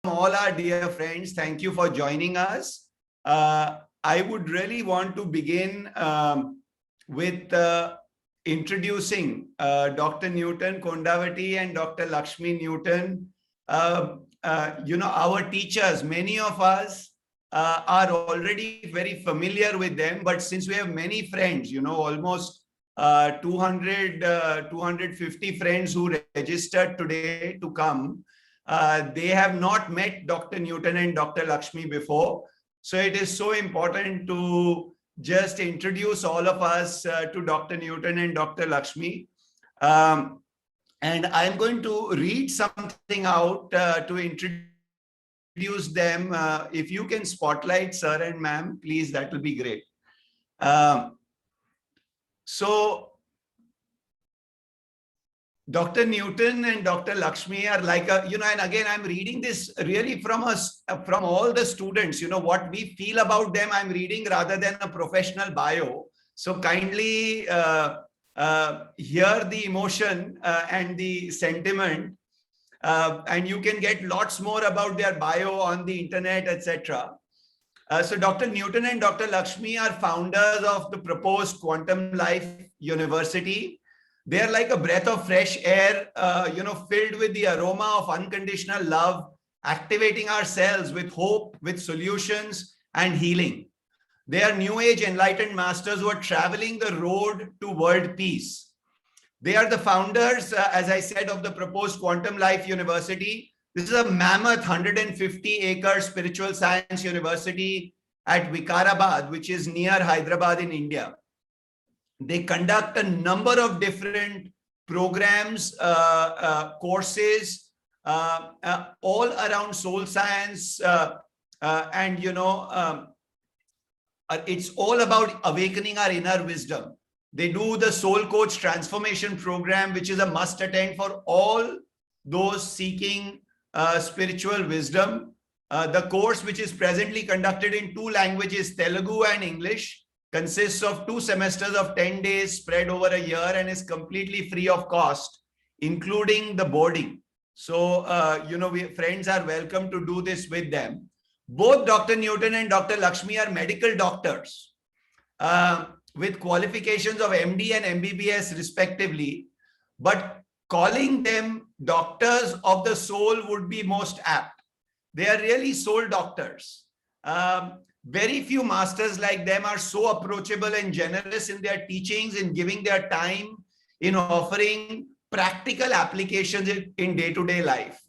all our dear friends. Thank you for joining us. I would really want to begin with introducing Dr. Newton, Kondaveti, and Dr. Lakshmi Newton. Our teachers, many of us are already very familiar with them, but since we have many friends, almost 250 friends who registered today to come, they have not met Dr. Newton and Dr. Lakshmi before. So it is so important to just introduce all of us to Dr. Newton and Dr. Lakshmi. And I'm going to read something out to introduce them. If you can spotlight sir and ma'am, please, that will be great. So Dr. Newton and Dr. Lakshmi are like and again, I'm reading this really from all the students, what we feel about them, I'm reading rather than a professional bio. So kindly hear the emotion and the sentiment, and you can get lots more about their bio on the internet, etc. So Dr. Newton and Dr. Lakshmi are founders of the proposed Quantum Life University. They are like a breath of fresh air, filled with the aroma of unconditional love, activating ourselves with hope, with solutions and healing. They are new age enlightened masters who are traveling the road to world peace. They are the founders, as I said, of the proposed Quantum Life University. This is a mammoth 150-acre spiritual science university at Vikarabad, which is near Hyderabad in India. They conduct a number of different programs, courses, all around soul science. It's all about awakening our inner wisdom. They do the Soul Coach Transformation Program, which is a must attend for all those seeking spiritual wisdom. The course, which is presently conducted in 2 languages, Telugu and English, consists of 2 semesters of 10 days spread over a year and is completely free of cost, including the boarding. So, friends are welcome to do this with them. Both Dr. Newton and Dr. Lakshmi are medical doctors with qualifications of MD and MBBS respectively, but calling them doctors of the soul would be most apt. They are really soul doctors. Very few masters like them are so approachable and generous in their teachings, in giving their time, in offering practical applications in day-to-day life.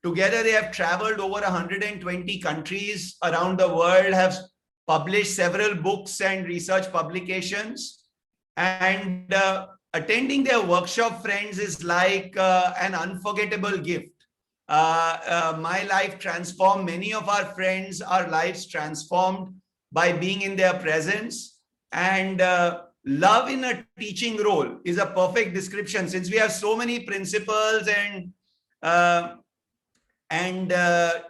Together they have traveled over 120 countries around the world, have published several books and research publications, and attending their workshop, friends, is like an unforgettable gift. My life transformed, many of our friends, our lives transformed by being in their presence. And love in a teaching role is a perfect description, since we have so many principals and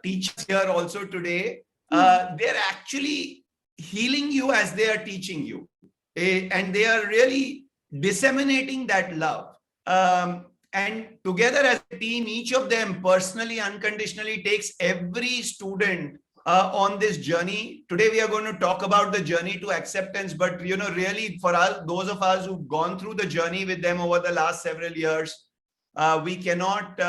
teachers here also today. They're actually healing you as they are teaching you, and they are really disseminating that love. And together as a team, each of them personally, unconditionally takes every student on this journey. Today, we are going to talk about the journey to acceptance. But, really for us, those of us who've gone through the journey with them over the last several years, we cannot,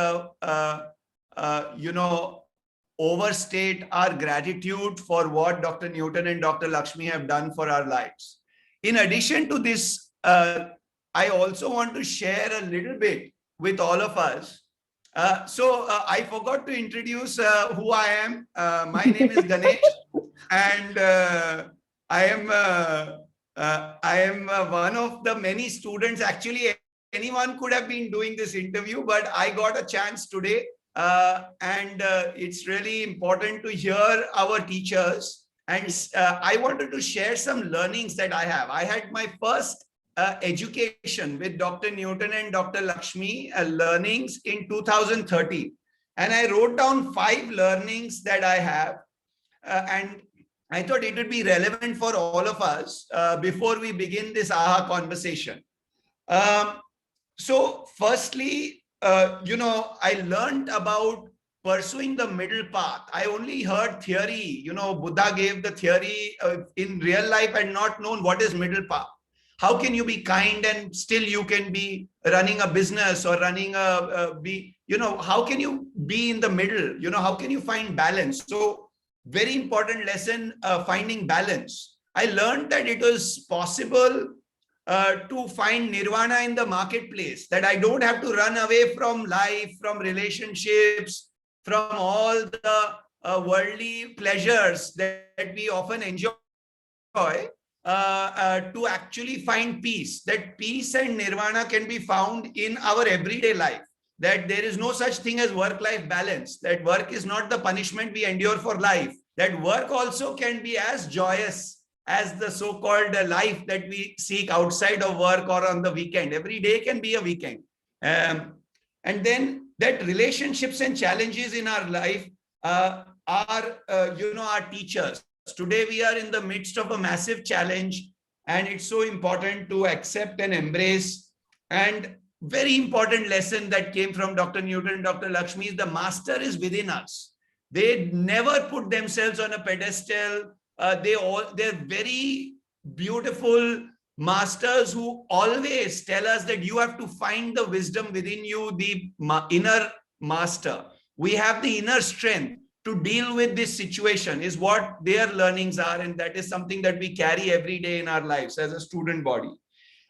overstate our gratitude for what Dr. Newton and Dr. Lakshmi have done for our lives. In addition to this, I also want to share a little bit with all of us. I forgot to introduce who I am. My name is Ganesh, and I am one of the many students. Actually, anyone could have been doing this interview, but I got a chance today, and it's really important to hear our teachers. And I wanted to share some learnings that I have. I had my first education with Dr. Newton and Dr. Lakshmi learnings in 2013. And I wrote down 5 learnings that I have. And I thought it would be relevant for all of us before we begin this AHA conversation. So firstly, I learned about pursuing the middle path. I only heard theory, Buddha gave the theory. In real life, I had not known what is middle path. How can you be kind and still you can be running a business or running how can you be in the middle? How can you find balance? So very important lesson, finding balance. I learned that it was possible to find nirvana in the marketplace, that I don't have to run away from life, from relationships, from all the worldly pleasures that we often enjoy, to actually find peace. That peace and nirvana can be found in our everyday life, that there is no such thing as work-life balance, that work is not the punishment we endure for life, that work also can be as joyous as the so-called life that we seek outside of work or on the weekend. Every day can be a weekend. And then that relationships and challenges in our life are our teachers. Today we are in the midst of a massive challenge, and it's so important to accept and embrace. And very important lesson that came from Dr. Newton, Dr. Lakshmi, is the master is within us. They never put themselves on a pedestal. They're very beautiful masters who always tell us that you have to find the wisdom within you, the inner master. We have the inner strength to deal with this situation, is what their learnings are. And that is something that we carry every day in our lives as a student body.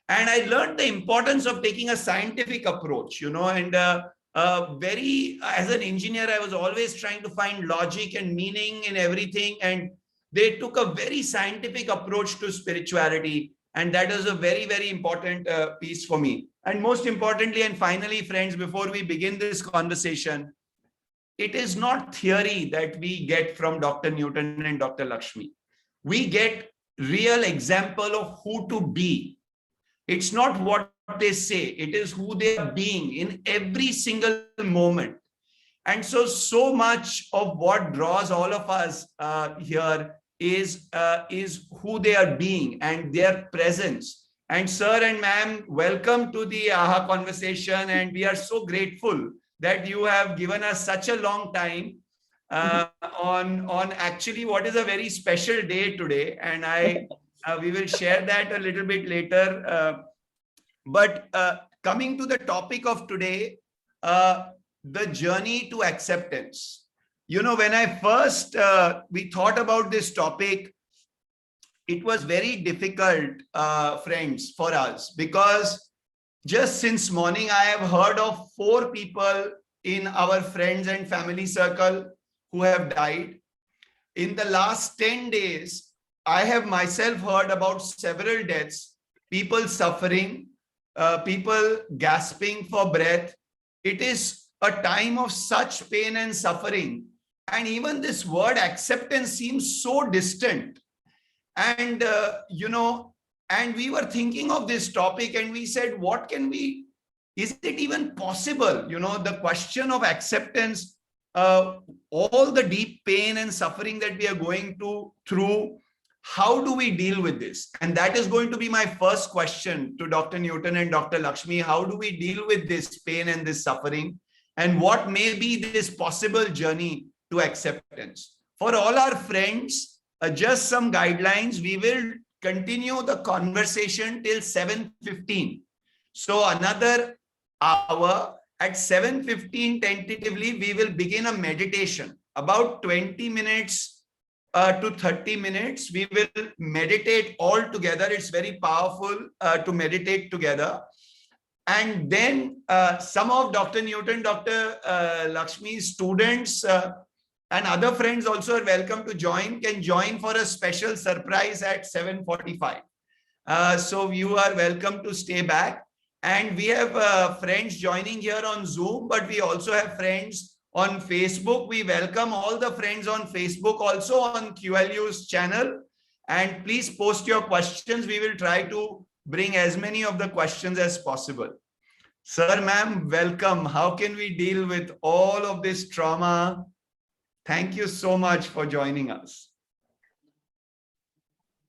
And I learned the importance of taking a scientific approach, and as an engineer, I was always trying to find logic and meaning in everything. And they took a very scientific approach to spirituality. And that is a very, very important piece for me. And most importantly, and finally, friends, before we begin this conversation, it is not theory that we get from Dr. Newton and Dr. Lakshmi. We get real example of who to be. It's not what they say, it is who they are being in every single moment. And so much of what draws all of us here is who they are being and their presence. And sir and ma'am, welcome to the AHA conversation. And we are so grateful that you have given us such a long time on actually what is a very special day today. And we will share that a little bit later. But coming to the topic of today, the journey to acceptance. When I first, we thought about this topic, it was very difficult, friends, for us, because just since morning, I have heard of 4 people in our friends and family circle who have died. In the last 10 days, I have myself heard about several deaths, people suffering, people gasping for breath. It is a time of such pain and suffering. And even this word acceptance seems so distant. And, and we were thinking of this topic and we said, what can we, is it even possible? The question of acceptance, all the deep pain and suffering that we are going through, how do we deal with this? And that is going to be my first question to Dr. Newton and Dr. Lakshmi. How do we deal with this pain and this suffering? And what may be this possible journey to acceptance? For all our friends, just some guidelines. We will continue the conversation till 7:15. So another hour. At 7:15 tentatively, we will begin a meditation. About 20 minutes to 30 minutes, we will meditate all together. It's very powerful to meditate together. And then some of Dr. Newton, Dr. Lakshmi's students and other friends also are welcome to join, can join for a special surprise at 7:45. So you are welcome to stay back. And we have friends joining here on Zoom, but we also have friends on Facebook. We welcome all the friends on Facebook, also on QLU's channel. And please post your questions. We will try to bring as many of the questions as possible. Sir, ma'am, welcome. How can we deal with all of this trauma? Thank you so much for joining us.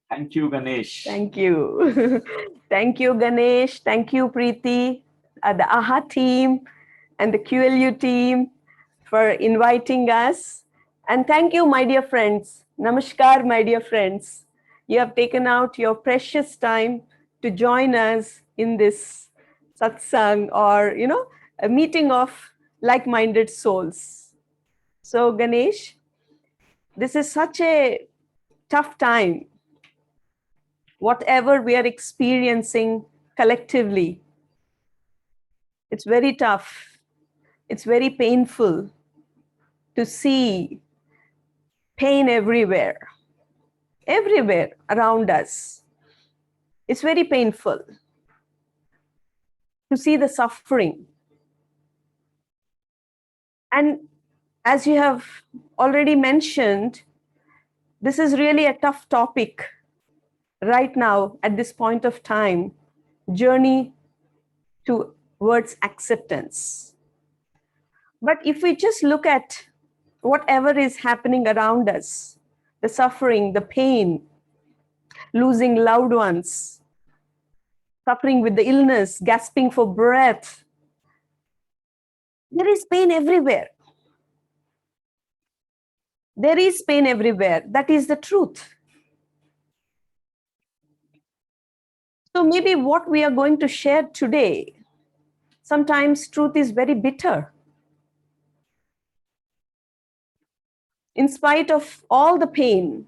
Thank you, Ganesh. Thank you. Thank you, Ganesh. Thank you, Preeti, the AHA team. and the QLU team for inviting us. And thank you, my dear friends. Namaskar, my dear friends. You have taken out your precious time to join us in this satsang, or, a meeting of like-minded souls. So, Ganesh, this is such a tough time. Whatever we are experiencing collectively, it's very tough. It's very painful to see pain everywhere around us. It's very painful to see the suffering. And as you have already mentioned, this is really a tough topic right now at this point of time, journey towards acceptance. But if we just look at whatever is happening around us, the suffering, the pain, losing loved ones, suffering with the illness, gasping for breath, there is pain everywhere. There is pain everywhere. That is the truth. So maybe what we are going to share today, sometimes truth is very bitter. In spite of all the pain,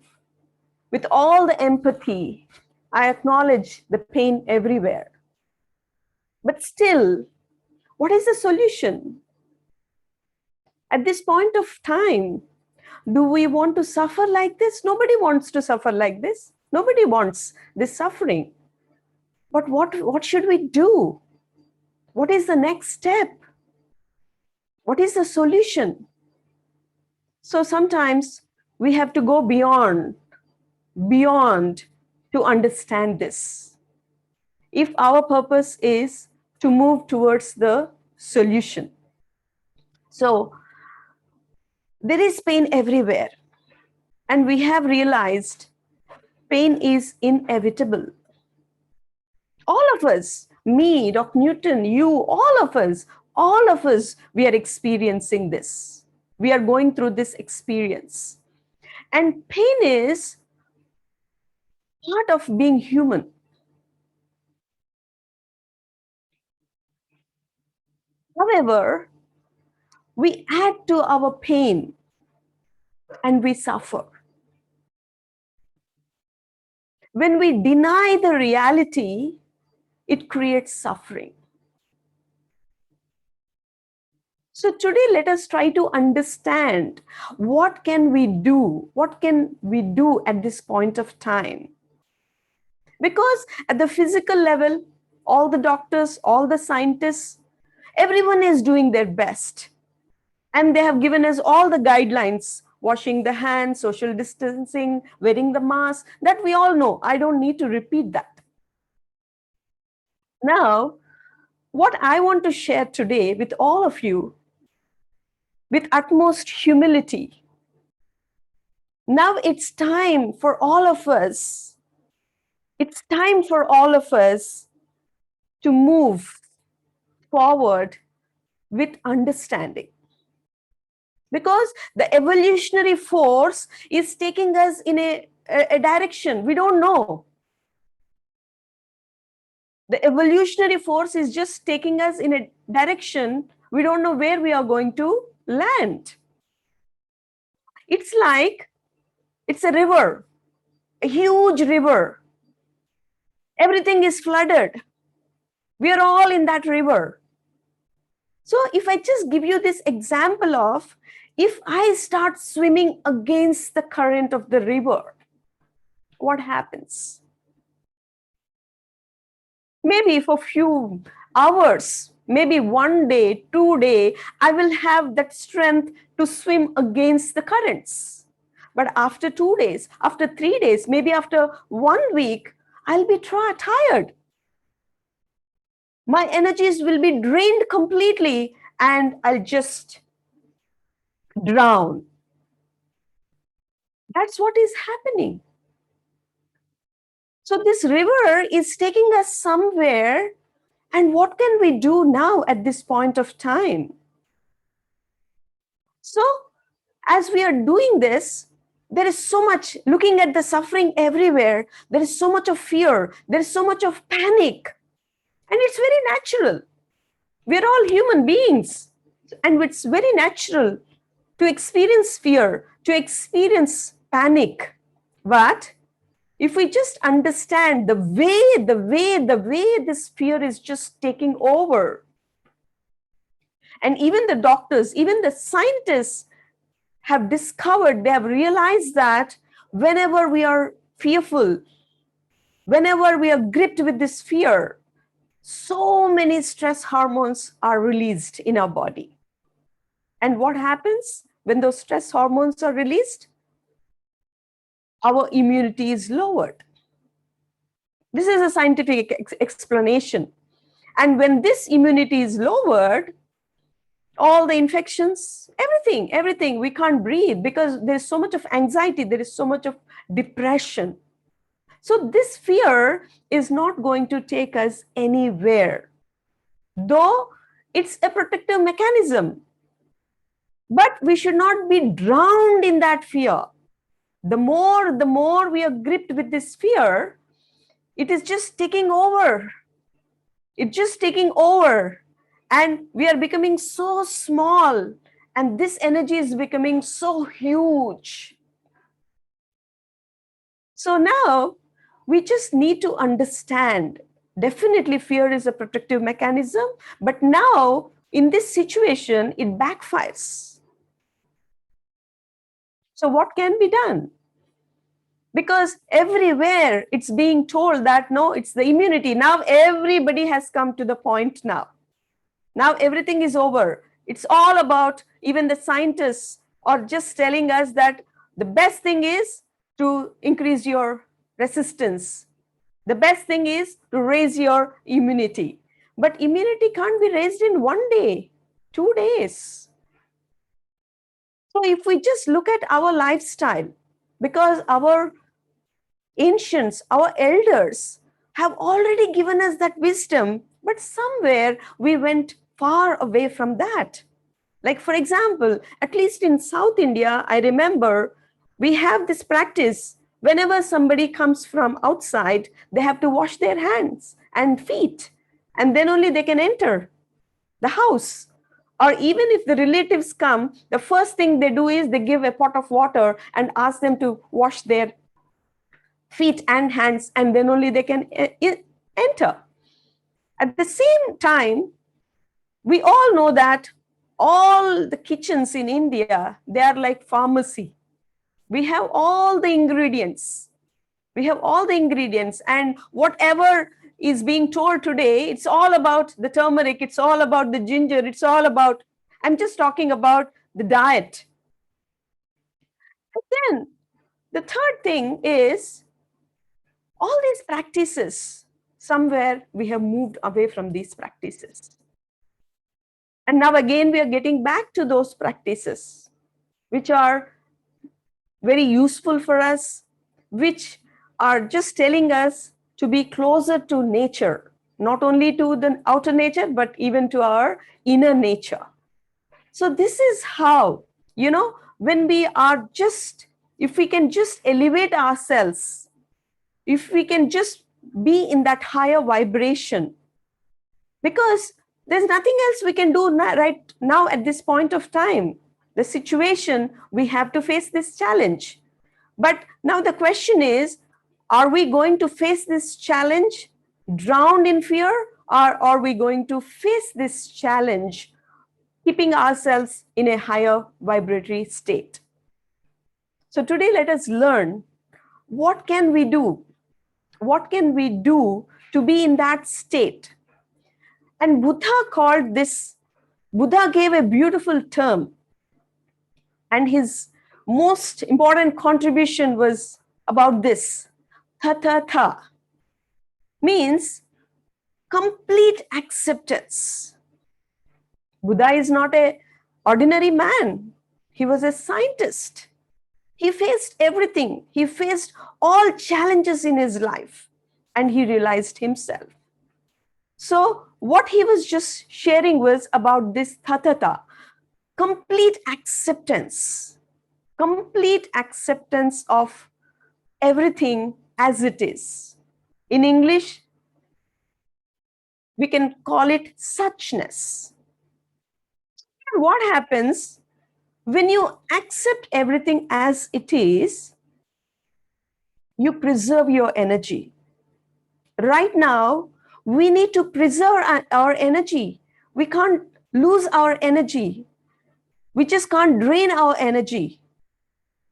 with all the empathy, I acknowledge the pain everywhere. But still, what is the solution? At this point of time, do we want to suffer like this? Nobody wants to suffer like this. Nobody wants this suffering. But what should we do? What is the next step? What is the solution? So sometimes we have to go beyond to understand this. If our purpose is to move towards the solution. So there is pain everywhere. And we have realized pain is inevitable. All of us, me, Dr. Newton, you, all of us, we are experiencing this. We are going through this experience. And pain is part of being human. However, we add to our pain and we suffer. When we deny the reality, it creates suffering. So today, let us try to understand what can we do? What can we do at this point of time? Because at the physical level, all the doctors, all the scientists, everyone is doing their best. And they have given us all the guidelines, washing the hands, social distancing, wearing the mask, that we all know. I don't need to repeat that. Now, what I want to share today with all of you, with utmost humility, now it's time for all of us. It's time for all of us to move forward with understanding. Because the evolutionary force is taking us in a direction we don't know. The evolutionary force is just taking us in a direction we don't know where we are going to land. It's like it's a river, a huge river. Everything is flooded. We are all in that river. So if I just give you this example of, if I start swimming against the current of the river, what happens? Maybe for a few hours, maybe 1 day, 2 days, I will have that strength to swim against the currents. But after 2 days, after 3 days, maybe after 1 week, I'll be tired. My energies will be drained completely and I'll just drown. That's what is happening. So this river is taking us somewhere And what can we do now at this point of time? So, as we are doing this, there is so much looking at the suffering everywhere. There is so much of fear. There is so much of panic. And it's very natural. We're all human beings. And it's very natural to experience fear, to experience panic. But if we just understand the way this fear is just taking over, and even the doctors, even the scientists have discovered, they have realized that whenever we are fearful, whenever we are gripped with this fear, so many stress hormones are released in our body. And what happens when those stress hormones are released? Our immunity is lowered. This is a scientific explanation. And when this immunity is lowered, all the infections, everything, we can't breathe because there's so much of anxiety, there is so much of depression. So this fear is not going to take us anywhere, though it's a protective mechanism. But we should not be drowned in that fear. The more we are gripped with this fear, it is just taking over. It's just taking over. And we are becoming so small. And this energy is becoming so huge. So now we just need to understand. Definitely fear is a protective mechanism. But now in this situation, it backfires. So what can be done? Because everywhere it's being told that, no, it's the immunity. Now everybody has come to the point now. Now everything is over. It's all about, even the scientists are just telling us that the best thing is to increase your resistance. The best thing is to raise your immunity. But immunity can't be raised in 1 day, 2 days. So if we just look at our lifestyle, because our ancients, our elders have already given us that wisdom, but somewhere we went far away from that. Like, for example, at least in South India, I remember we have this practice. Whenever somebody comes from outside, they have to wash their hands and feet, and then only they can enter the house. Or even if the relatives come, the first thing they do is they give a pot of water and ask them to wash their feet and hands, and then only they can enter. At the same time, we all know that all the kitchens in India, they are like pharmacy. We have all the ingredients. We have all the ingredients, and whatever is being told today, it's all about the turmeric, it's all about the ginger, it's all about, I'm just talking about the diet. And then the third thing is, all these practices, somewhere we have moved away from these practices. And now again, we are getting back to those practices, which are very useful for us, which are just telling us to be closer to nature, not only to the outer nature, but even to our inner nature. So this is how, when we are just, if we can just elevate ourselves, if we can just be in that higher vibration, because there's nothing else we can do right now at this point of time. The situation, we have to face this challenge. But now the question is, are we going to face this challenge drowned in fear, or are we going to face this challenge keeping ourselves in a higher vibratory state? So today, let us learn, what can we do? What can we do to be in that state? And Buddha gave a beautiful term, and his most important contribution was about this. Tha, means complete acceptance. Buddha is not an ordinary man. He was a scientist. He faced everything. He faced all challenges in his life, and he realized himself. So what he was just sharing was about this tatata, complete acceptance of everything as it is. In English, we can call it suchness. And what happens when you accept everything as it is? You preserve your energy. Right now, we need to preserve our energy. We can't lose our energy. We just can't drain our energy.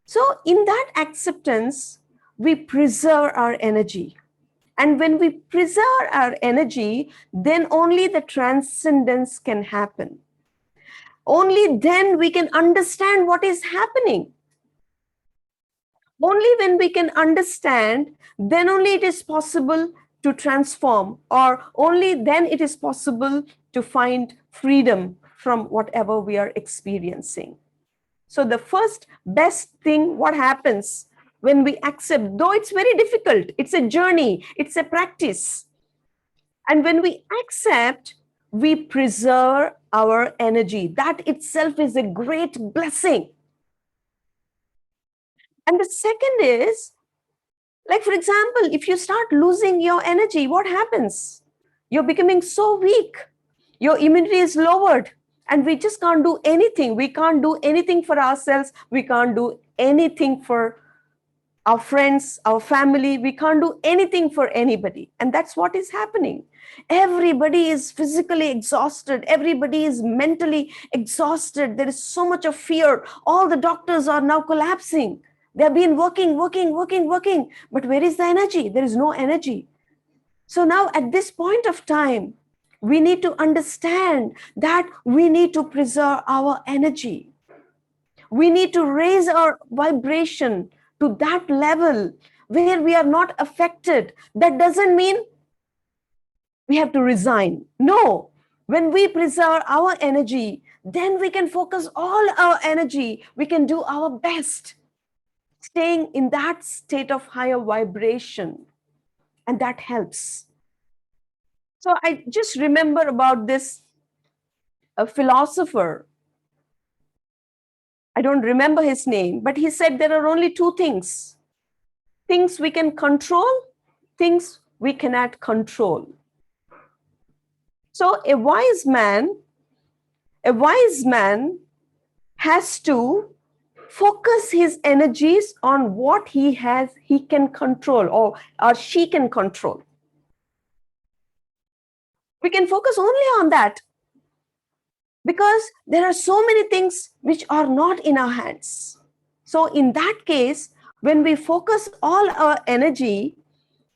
So, in that acceptance, we preserve our energy. And when we preserve our energy, then only the transcendence can happen. Only then we can understand what is happening. Only when we can understand, then only it is possible to transform, or only then it is possible to find freedom from whatever we are experiencing. So the first best thing, what happens when we accept, though it's very difficult, it's a journey, it's a practice. And when we accept, we preserve our energy. That itself is a great blessing. And the second is, like, for example, if you start losing your energy, what happens? You're becoming so weak. Your immunity is lowered, and we just can't do anything. We can't do anything for ourselves. We can't do anything for our friends, our family. We can't do anything for anybody. And that's what is happening. Everybody is physically exhausted. Everybody is mentally exhausted. There is so much of fear. All the doctors are now collapsing. They've been working. But where is the energy? There is no energy. So now at this point of time, we need to understand that we need to preserve our energy. We need to raise our vibration to that level where we are not affected. That doesn't mean we have to resign. No, when we preserve our energy, then we can focus all our energy. We can do our best, staying in that state of higher vibration. And that helps. So I just remember about this philosopher. I don't remember his name, but he said there are only two things. Things we can control, things we cannot control. So a wise man has to focus his energies on what he can control, or she can control. We can focus only on that, because there are so many things which are not in our hands. So in that case, when we focus all our energy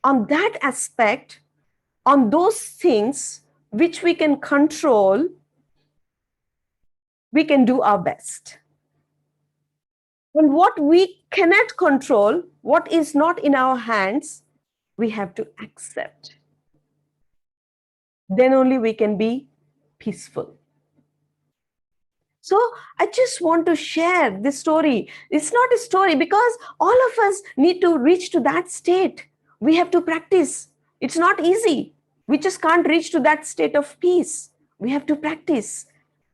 on that aspect, on those things which we can control, we can do our best. And what we cannot control, what is not in our hands, we have to accept. Then only we can be peaceful. So I just want to share this story. It's not a story, because all of us need to reach to that state. We have to practice. It's not easy. We just can't reach to that state of peace. We have to practice.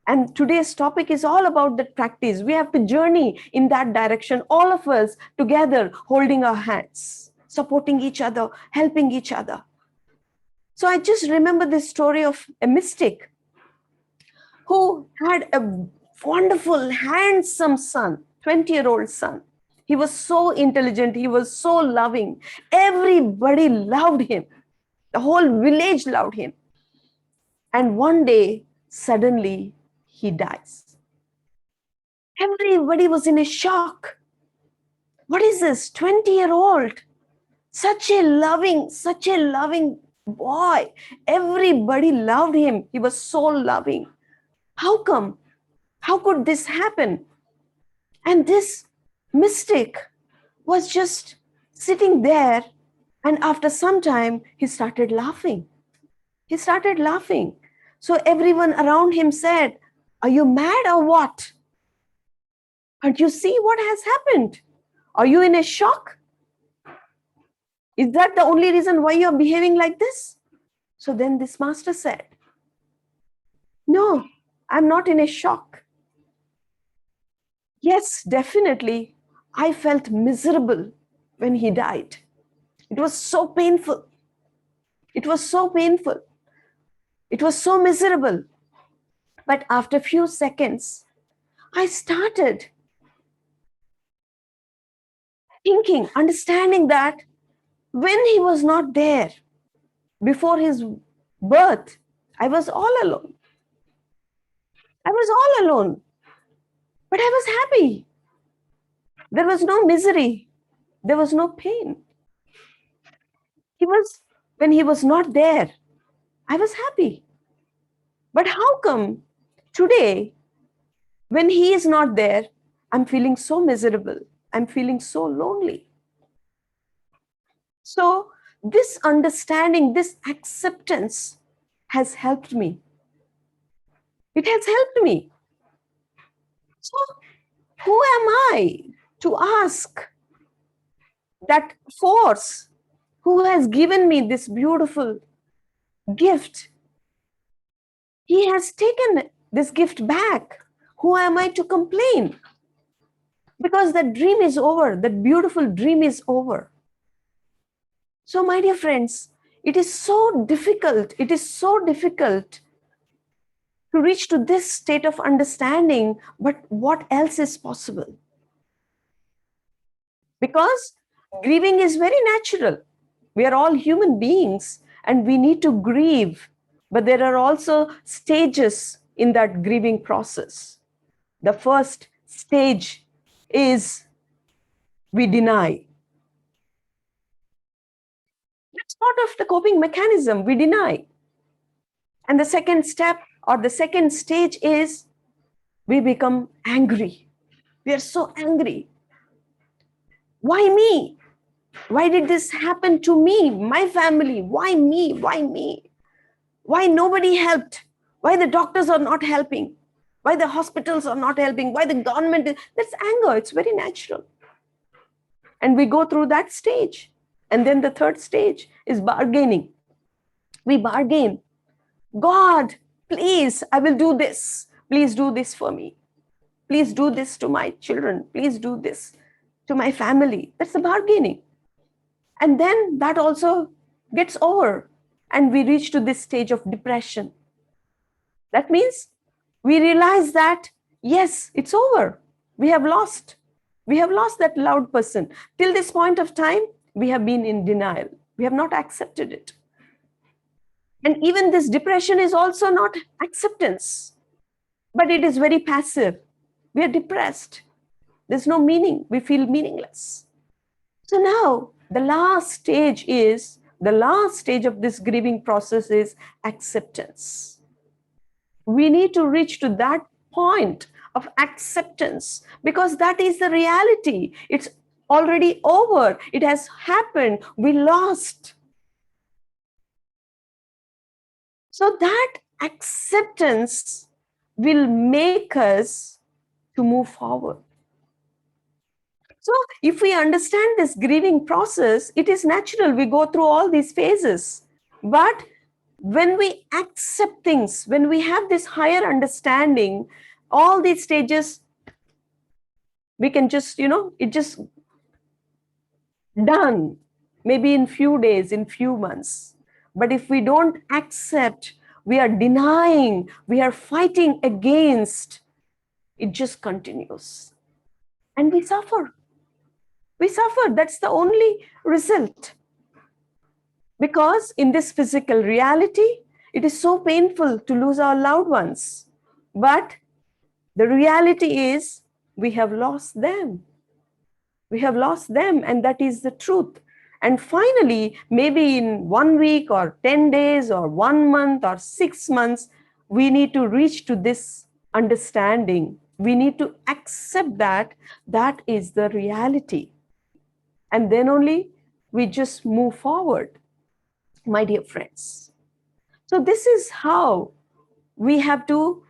And today's topic is all about that practice. We have to journey in that direction, all of us together, holding our hands, supporting each other, helping each other. So I just remember this story of a mystic who had a wonderful, handsome son, 20-year-old son. He was so intelligent. He was so loving. Everybody loved him. The whole village loved him. And one day, suddenly, he dies. Everybody was in a shock. What is this? 20-year-old. Such a loving boy. Everybody loved him. He was so loving. How come? How could this happen? And this mystic was just sitting there, and after some time, he started laughing. He started laughing. So everyone around him said, "Are you mad or what? Can't you see what has happened? Are you in a shock? Is that the only reason why you're behaving like this?" So then this master said, no, I'm not in a shock. Yes, definitely, I felt miserable when he died. It was so painful. It was so painful. It was so miserable. But after a few seconds, I started thinking, understanding that when he was not there, before his birth, I was all alone. I was all alone. But I was happy. There was no misery. There was no pain. When he was not there, I was happy. But how come today, when he is not there, I'm feeling so miserable? I'm feeling so lonely. So this understanding, this acceptance has helped me. It has helped me. So who am I to ask that force who has given me this beautiful gift? He has taken this gift back. Who am I to complain? Because that dream is over. That beautiful dream is over. So, my dear friends, it is so difficult. It is so difficult to reach to this state of understanding. But what else is possible? Because grieving is very natural. We are all human beings and we need to grieve. But there are also stages in that grieving process. The first stage is we deny. That's part of the coping mechanism. We deny. And the second step or the second stage is we become angry. We are so angry. Why me? Why did this happen to me? My family? Why me? Why me? Why nobody helped? Why the doctors are not helping? Why the hospitals are not helping? Why the government is... That's anger. It's very natural. And we go through that stage. And then the third stage is bargaining. We bargain. God, please, I will do this. Please do this for me. Please do this to my children. Please do this to my family. That's the bargaining. And then that also gets over. And we reach to this stage of depression. That means we realize that, yes, it's over. We have lost. We have lost that loud person. Till this point of time, we have been in denial. We have not accepted it. And even this depression is also not acceptance, but it is very passive. We are depressed. There's no meaning. We feel meaningless. So now the last stage of this grieving process is acceptance. We need to reach to that point of acceptance because that is the reality. It's already over. It has happened. We lost. So that acceptance will make us to move forward. So if we understand this grieving process, it is natural. We go through all these phases. But when we accept things, when we have this higher understanding, all these stages, we can just, it just done, maybe in few days, in few months. But if we don't accept, we are denying, we are fighting against, it just continues. And we suffer. We suffer. That's the only result. Because in this physical reality, it is so painful to lose our loved ones. But the reality is we have lost them. We have lost them, and that is the truth. And finally, maybe in 1 week or 10 days or 1 month or 6 months, we need to reach to this understanding. We need to accept that that is the reality. And then only we just move forward, my dear friends. So this is how we have to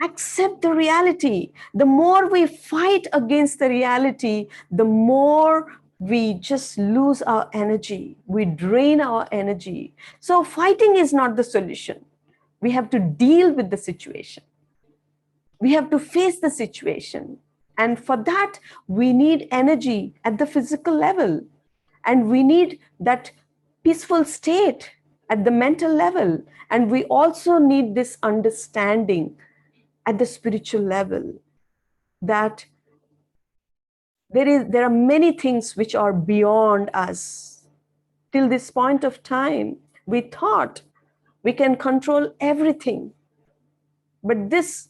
accept the reality. The more we fight against the reality, the more we just lose our energy, we drain our energy. So fighting is not the solution. We have to deal with the situation. We have to face the situation. And for that, we need energy at the physical level. And we need that peaceful state at the mental level. And we also need this understanding at the spiritual level that there are many things which are beyond us. Till this point of time, we thought we can control everything. But this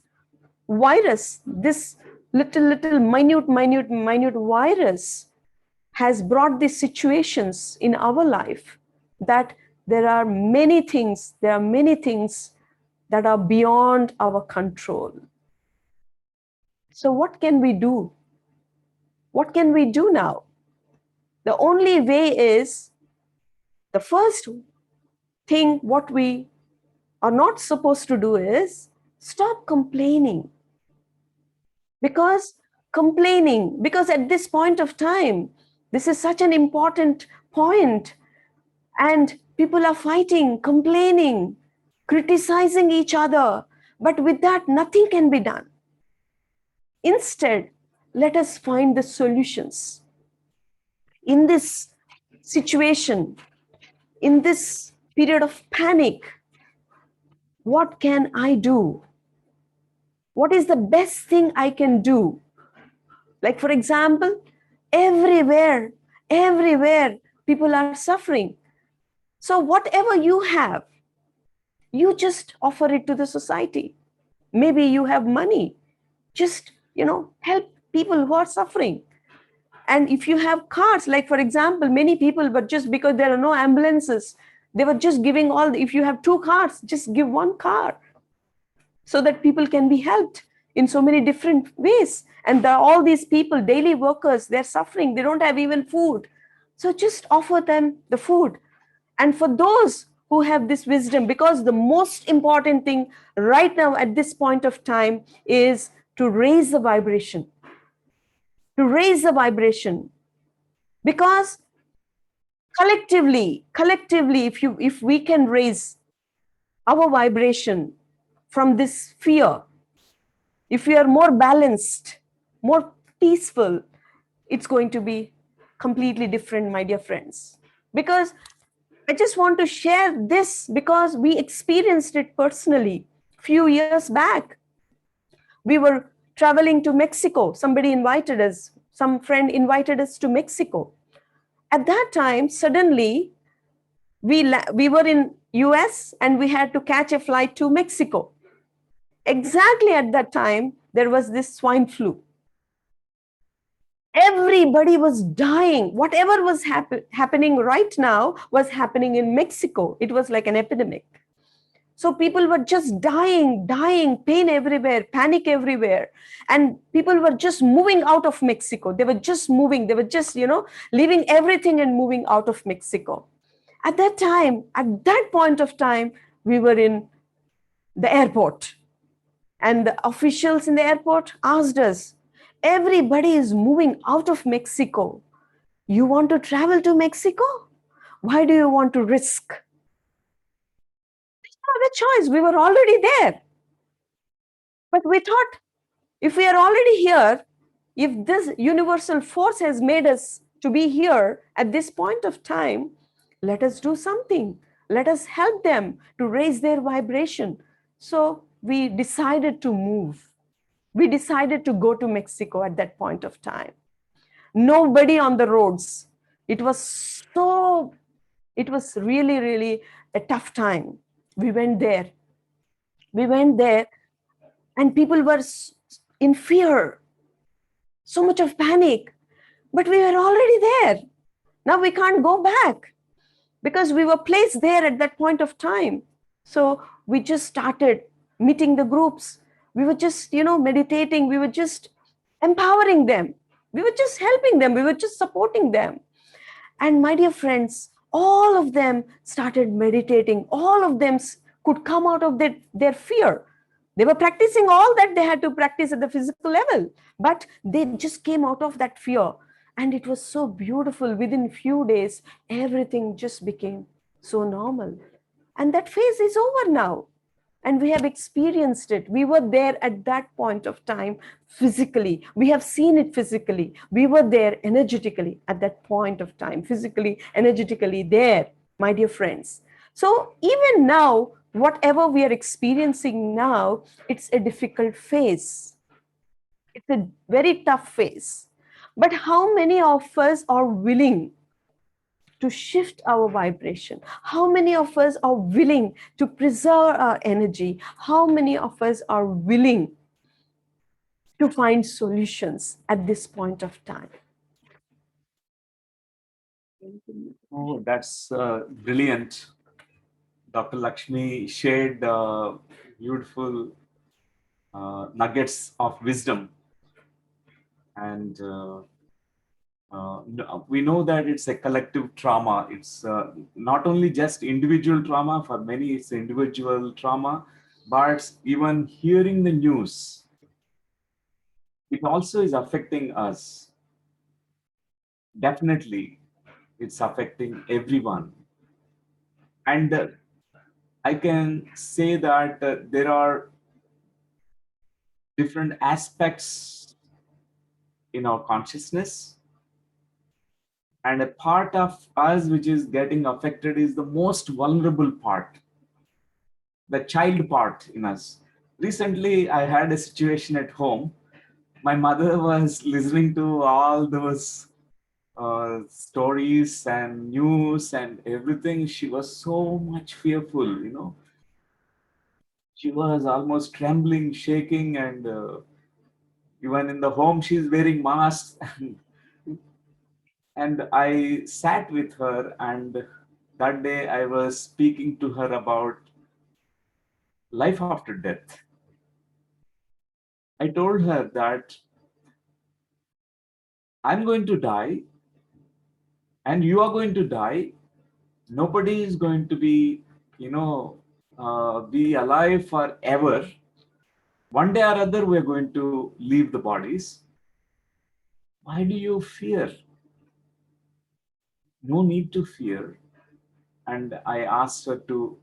virus, this little minute virus has brought these situations in our life that there are many things that are beyond our control. So what can we do? What can we do now? The only way is, the first thing what we are not supposed to do is stop complaining. Because at this point of time, this is such an important point, and people are fighting, complaining, criticizing each other, but with that, nothing can be done. Instead, let us find the solutions. In this situation, in this period of panic, what can I do? What is the best thing I can do? Like, for example, everywhere, people are suffering. So whatever you have, you just offer it to the society. Maybe you have money, just, help people who are suffering. And if you have cars, like for example, many people, but just because there are no ambulances, they were just giving if you have 2 cars, just give 1 car so that people can be helped in so many different ways. And there are all these people, daily workers, they're suffering, they don't have even food. So just offer them the food. And for those who have this wisdom, because the most important thing right now at this point of time is to raise the vibration. To raise the vibration. Because collectively, if we can raise our vibration from this fear, if we are more balanced, more peaceful, it's going to be completely different, my dear friends. Because I just want to share this because we experienced it personally a few years back. We were traveling to Mexico. Somebody invited us, some friend invited us to Mexico. At that time, suddenly, we were in US and we had to catch a flight to Mexico. Exactly at that time, there was this swine flu. Everybody was dying. Whatever was happening right now was happening in Mexico. It was like an epidemic. So people were just dying, pain everywhere, panic everywhere. And people were just moving out of Mexico. They were just moving. They were just, leaving everything and moving out of Mexico. At that time, at that point of time, we were in the airport. And the officials in the airport asked us, everybody is moving out of Mexico. You want to travel to Mexico? Why do you want to risk? There's no other choice. We were already there. But we thought, if we are already here, if this universal force has made us to be here at this point of time, let us do something. Let us help them to raise their vibration. So we decided to move. We decided to go to Mexico at that point of time. Nobody on the roads. It was really, really a tough time. We went there. And people were in fear. So much of panic. But we were already there. Now we can't go back because we were placed there at that point of time. So we just started meeting the groups. We were just, meditating. We were just empowering them. We were just helping them. We were just supporting them. And my dear friends, all of them started meditating. All of them could come out of their fear. They were practicing all that they had to practice at the physical level, but they just came out of that fear. And it was so beautiful. Within few days, everything just became so normal. And that phase is over now. And we have experienced it. We were there at that point of time physically. We have seen it physically. We were there energetically at that point of time, physically, energetically there, my dear friends. So even now, whatever we are experiencing now, it's a difficult phase. It's a very tough phase. But how many of us are willing to shift our vibration? How many of us are willing to preserve our energy? How many of us are willing to find solutions at this point of time? Oh, that's brilliant. Dr. Lakshmi shared beautiful nuggets of wisdom. And we know that it's a collective trauma. It's not only just individual trauma. For many, it's individual trauma. But even hearing the news, it also is affecting us. Definitely, it's affecting everyone. And I can say that there are different aspects in our consciousness, and a part of us which is getting affected is the most vulnerable part, the child part in us. Recently, I had a situation at home. My mother was listening to all those stories and news and everything. She was so much fearful. She was almost trembling, shaking, and even in the home, she's wearing masks. And I sat with her, and that day I was speaking to her about life after death. I told her that I'm going to die, and you are going to die. Nobody is going to be alive forever. One day or other, we're going to leave the bodies. Why do you fear? No need to fear. And I asked her to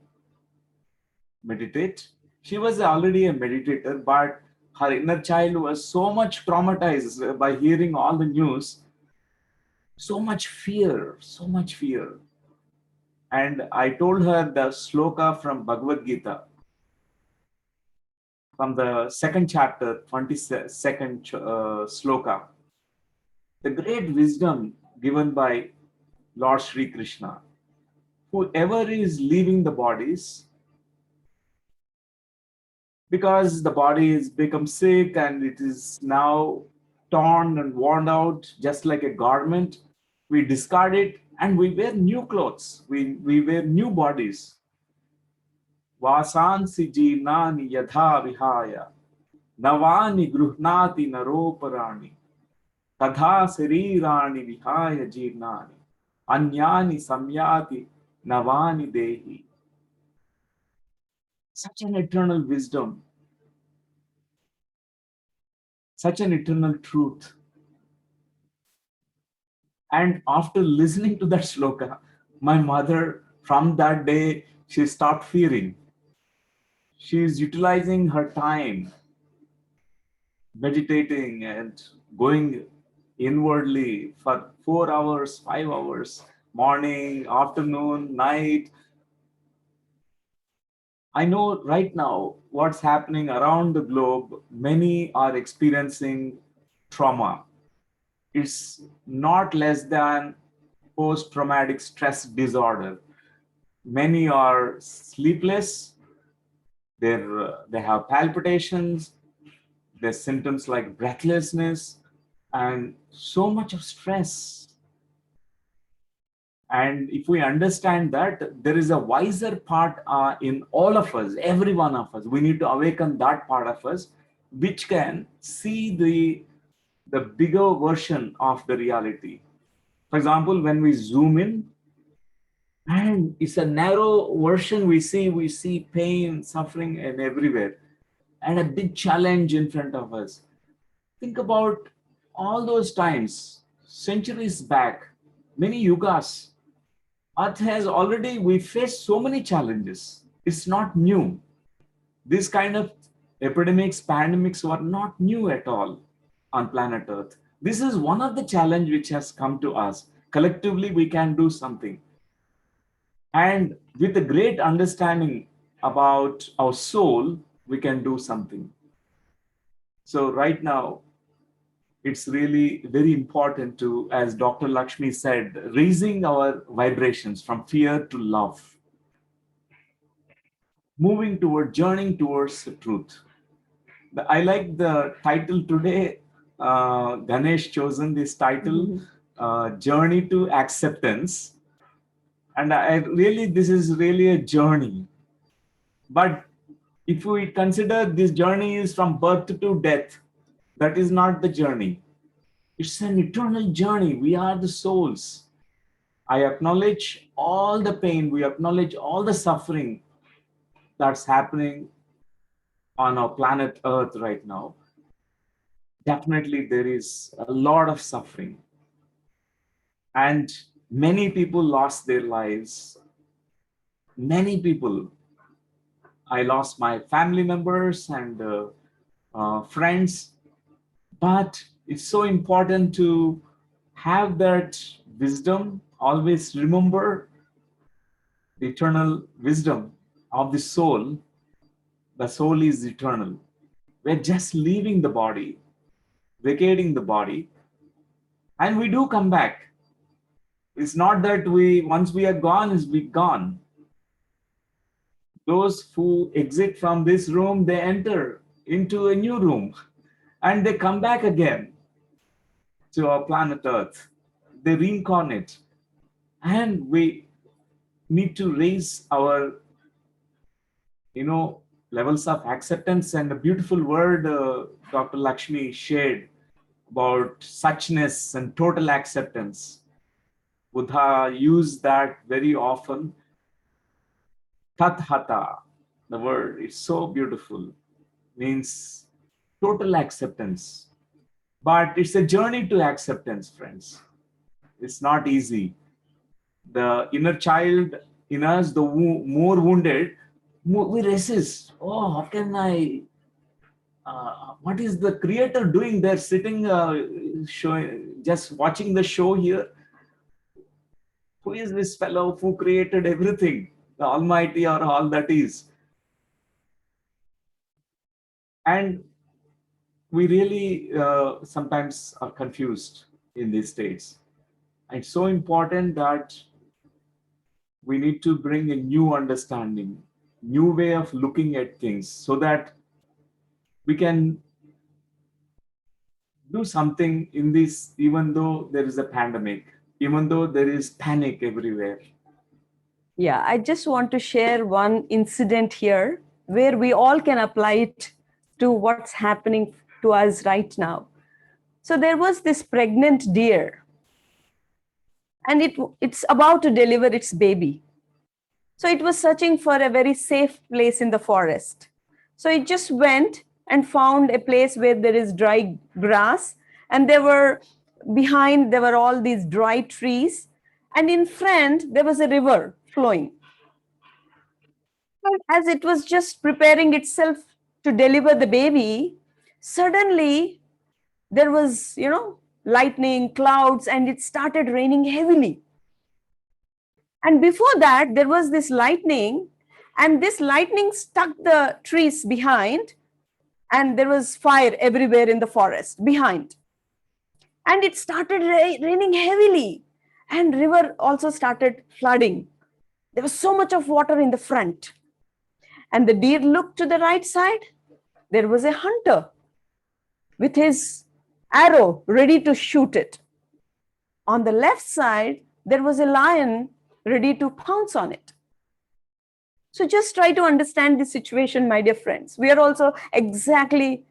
meditate. She was already a meditator, but her inner child was so much traumatized by hearing all the news, so much fear, so much fear. And I told her the sloka from Bhagavad Gita, from the second chapter, 22nd sloka, the great wisdom given by Lord Sri Krishna. Whoever is leaving the bodies, because the body has become sick and it is now torn and worn out, just like a garment, we discard it and we wear new clothes. We wear new bodies. Vasansi jeevnani yadha vihaya navani gruhnati naroparani tadha sarirani vihaya jeevnani anyani samyati navani dehi. Such an eternal wisdom, such an eternal truth. And after listening to that sloka, my mother, from that day, she stopped fearing. She is utilizing her time, meditating and going inwardly for 4 hours, 5 hours, morning, afternoon, night. I know right now what's happening around the globe. Many are experiencing trauma. It's not less than post-traumatic stress disorder. Many are sleepless. They have palpitations. There's symptoms like breathlessness and so much of stress. And if we understand that there is a wiser part in all of us, every one of us, we need to awaken that part of us, which can see the bigger version of the reality. For example, when we zoom in, and it's a narrow version, we see pain, suffering, and everywhere, and a big challenge in front of us. Think about all those times, centuries back, many yugas, Earth has already, we faced so many challenges. It's not new. This kind of epidemics, pandemics were not new at all on planet Earth. This is one of the challenge which has come to us. Collectively, we can do something. And with a great understanding about our soul, we can do something. So right now, it's really very important to, as Dr. Lakshmi said, raising our vibrations from fear to love, moving toward, journeying towards the truth. I like the title today. Ganesh chosen this title, Journey to Acceptance. And this is really a journey. But if we consider this journey is from birth to death, that is not the journey. It's an eternal journey. We are the souls. I acknowledge all the pain. We acknowledge all the suffering that's happening on our planet Earth right now. Definitely there is a lot of suffering. And many people lost their lives. Many people. I lost my family members and friends. But it's so important to have that wisdom. Always remember the eternal wisdom of the soul. The soul is eternal. We're just leaving the body, vacating the body, and we do come back. It's not that once we are gone, is we gone. Those who exit from this room, they enter into a new room and they come back again to our planet Earth. They reincarnate. And we need to raise our, levels of acceptance. And a beautiful word Dr. Lakshmi shared about suchness and total acceptance. Buddha used that very often. Tathata, the word, is so beautiful, means total acceptance. But it's a journey to acceptance, friends. It's not easy. The inner child in us, the more wounded, we resist. Oh, how can I? What is the creator doing there, sitting, just watching the show here? Who is this fellow who created everything? The Almighty or all that is. And we really sometimes are confused in these states. It's so important that we need to bring a new understanding, new way of looking at things so that we can do something in this, even though there is a pandemic, even though there is panic everywhere. Yeah, I just want to share one incident here where we all can apply it to what's happening to us right now. So there was this pregnant deer, and it's about to deliver its baby. So it was searching for a very safe place in the forest. So it just went and found a place where there is dry grass, and behind there were all these dry trees, and in front there was a river flowing. And as it was just preparing itself to deliver the baby, suddenly there was, lightning, clouds, and it started raining heavily. And before that, there was this lightning, and this lightning struck the trees behind, and there was fire everywhere in the forest behind. And it started raining heavily, and river also started flooding. There was so much of water in the front. And the deer looked to the right side. There was a hunter with his arrow ready to shoot it. On the left side, there was a lion ready to pounce on it. So just try to understand this situation, my dear friends. We are also exactly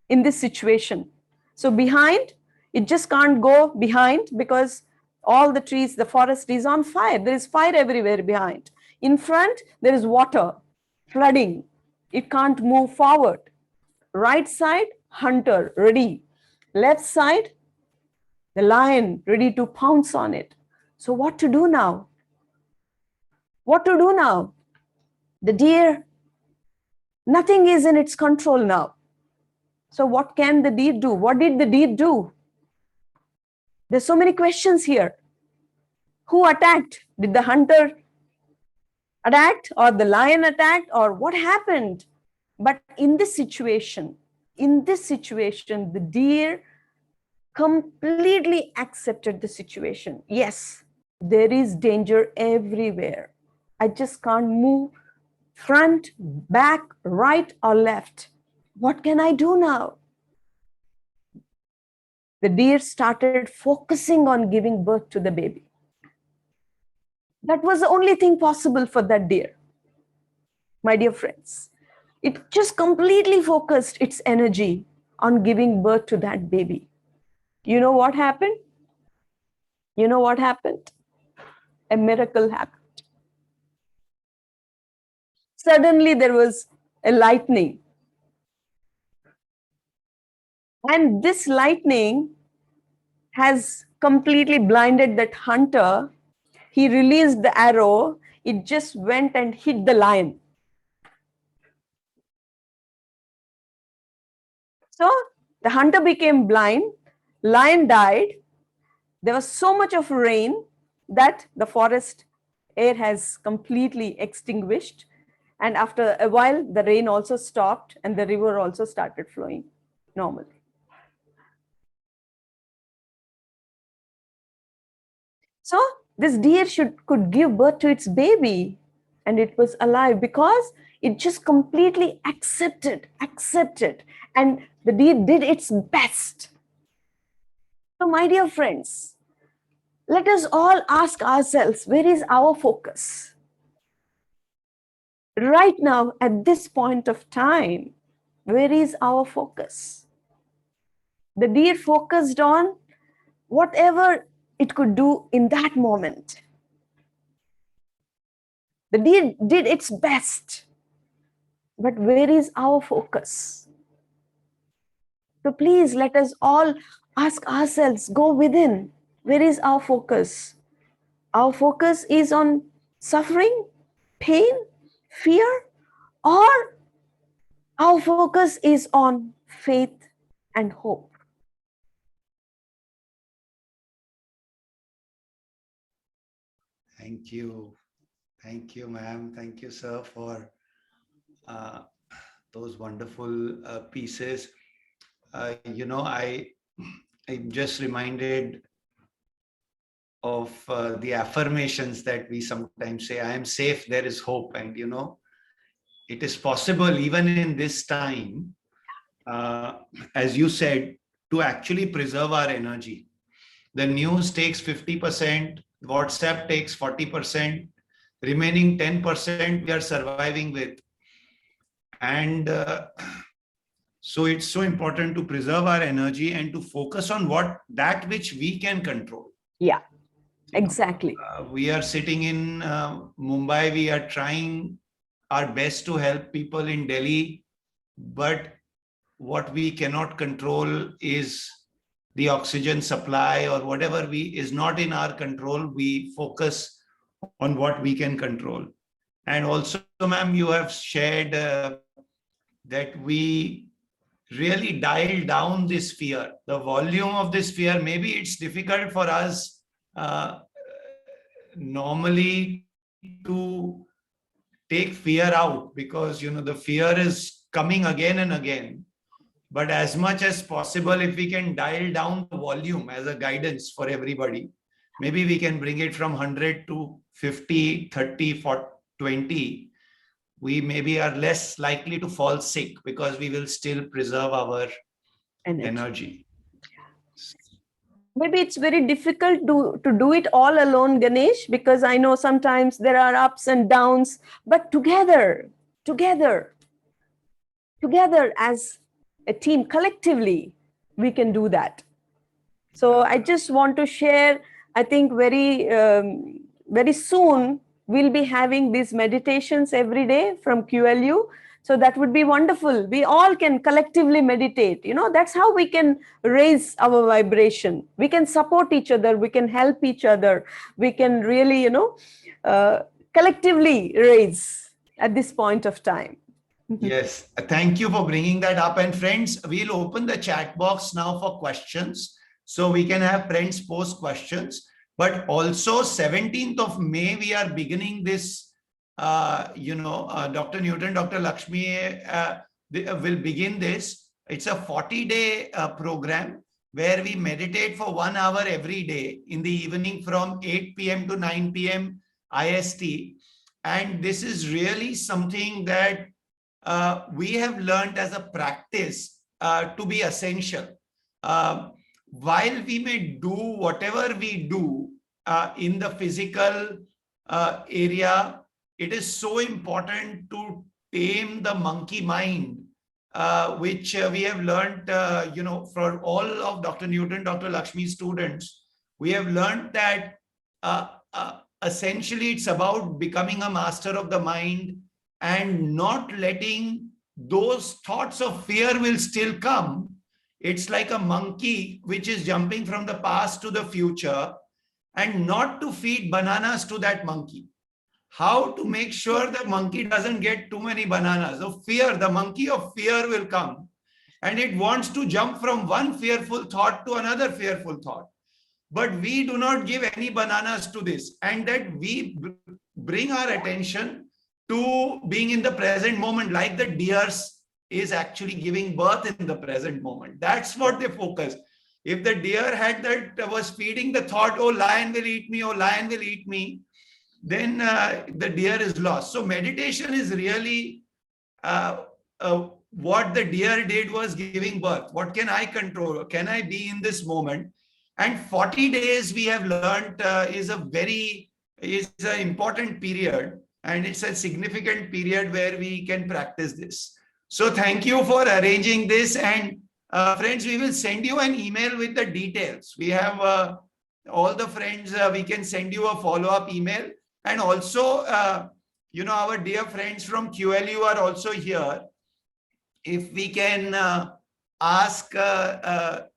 in this situation. So behind, it just can't go behind because all the trees, the forest is on fire. There is fire everywhere behind. In front, there is water, flooding. It can't move forward. Right side, hunter, ready. Left side, the lion ready to pounce on it. So what to do now? What to do now? The deer, nothing is in its control now. So what can the deer do? What did the deer do? There's so many questions here. Who attacked? Did the hunter attack, or the lion attacked, or what happened? But in this situation, the deer completely accepted the situation. Yes, there is danger everywhere. I just can't move front, back, right, or left. What can I do now? The deer started focusing on giving birth to the baby. That was the only thing possible for that deer, my dear friends. It just completely focused its energy on giving birth to that baby. You know what happened? You know what happened? A miracle happened. Suddenly there was a lightning. And this lightning has completely blinded that hunter. He released the arrow. It just went and hit the lion. So the hunter became blind. Lion died. There was so much of rain that the forest air has completely extinguished. And after a while, the rain also stopped and the river also started flowing normally. So this deer could give birth to its baby, and it was alive because it just completely accepted, and the deer did its best. So my dear friends, let us all ask ourselves, where is our focus? Right now, at this point of time, where is our focus? The deer focused on whatever it could do in that moment. The deer did its best. But where is our focus? So please let us all ask ourselves, go within. Where is our focus? Our focus is on suffering, pain, fear, or our focus is on faith and hope. Thank you. Thank you, ma'am. Thank you, sir, for those wonderful pieces. I'm just reminded of the affirmations that we sometimes say, I am safe, there is hope. And, it is possible even in this time, as you said, to actually preserve our energy. The news takes 50%, WhatsApp takes 40%, remaining 10% we are surviving with. And so it's so important to preserve our energy and to focus on that which we can control. Yeah, exactly. We are sitting in Mumbai, we are trying our best to help people in Delhi, but what we cannot control is the oxygen supply, or whatever is not in our control. We focus on what we can control. And also, ma'am, you have shared that we really dial down this fear, the volume of this fear. Maybe it's difficult for us normally to take fear out, because the fear is coming again and again. But as much as possible, if we can dial down the volume as a guidance for everybody, maybe we can bring it from 100 to 50, 30, 40, 20. We maybe are less likely to fall sick because we will still preserve our energy. Maybe it's very difficult to do it all alone, Ganesh, because I know sometimes there are ups and downs, but together as a team, collectively, we can do that. So I just want to share, I think very soon, we'll be having these meditations every day from QLU. So that would be wonderful. We all can collectively meditate. That's how we can raise our vibration. We can support each other. We can help each other. We can really, uh, collectively raise at this point of time. Yes, thank you for bringing that up. And friends, we'll open the chat box now for questions. So we can have friends post questions. But also 17th of May, we are beginning this, Dr. Newton, Dr. Lakshmi will begin this. It's a 40-day program where we meditate for 1 hour every day in the evening from 8 p.m. to 9 p.m. IST. And this is really something that we have learned as a practice to be essential. While we may do whatever we do in the physical area, it is so important to tame the monkey mind, which we have learned, for all of Dr. Newton, Dr. Lakshmi students. We have learned that essentially it's about becoming a master of the mind and not letting those thoughts of fear will still come. It's like a monkey which is jumping from the past to the future, and not to feed bananas to that monkey. How to make sure the monkey doesn't get too many bananas of fear. The monkey of fear will come and it wants to jump from one fearful thought to another fearful thought. But we do not give any bananas to this, and that we bring our attention to being in the present moment, like the deers is actually giving birth in the present moment. That's what they focus. If the deer had that was feeding the thought, oh, lion will eat me, oh, lion will eat me, then the deer is lost. So meditation is really what the deer did was giving birth. What can I control? Can I be in this moment? And 40 days we have learned is an important period, and it's a significant period where we can practice this. So thank you for arranging this. And friends, we will send you an email with the details. We have all the friends, we can send you a follow-up email. And also, our dear friends from QLU are also here. If we can ask Divya,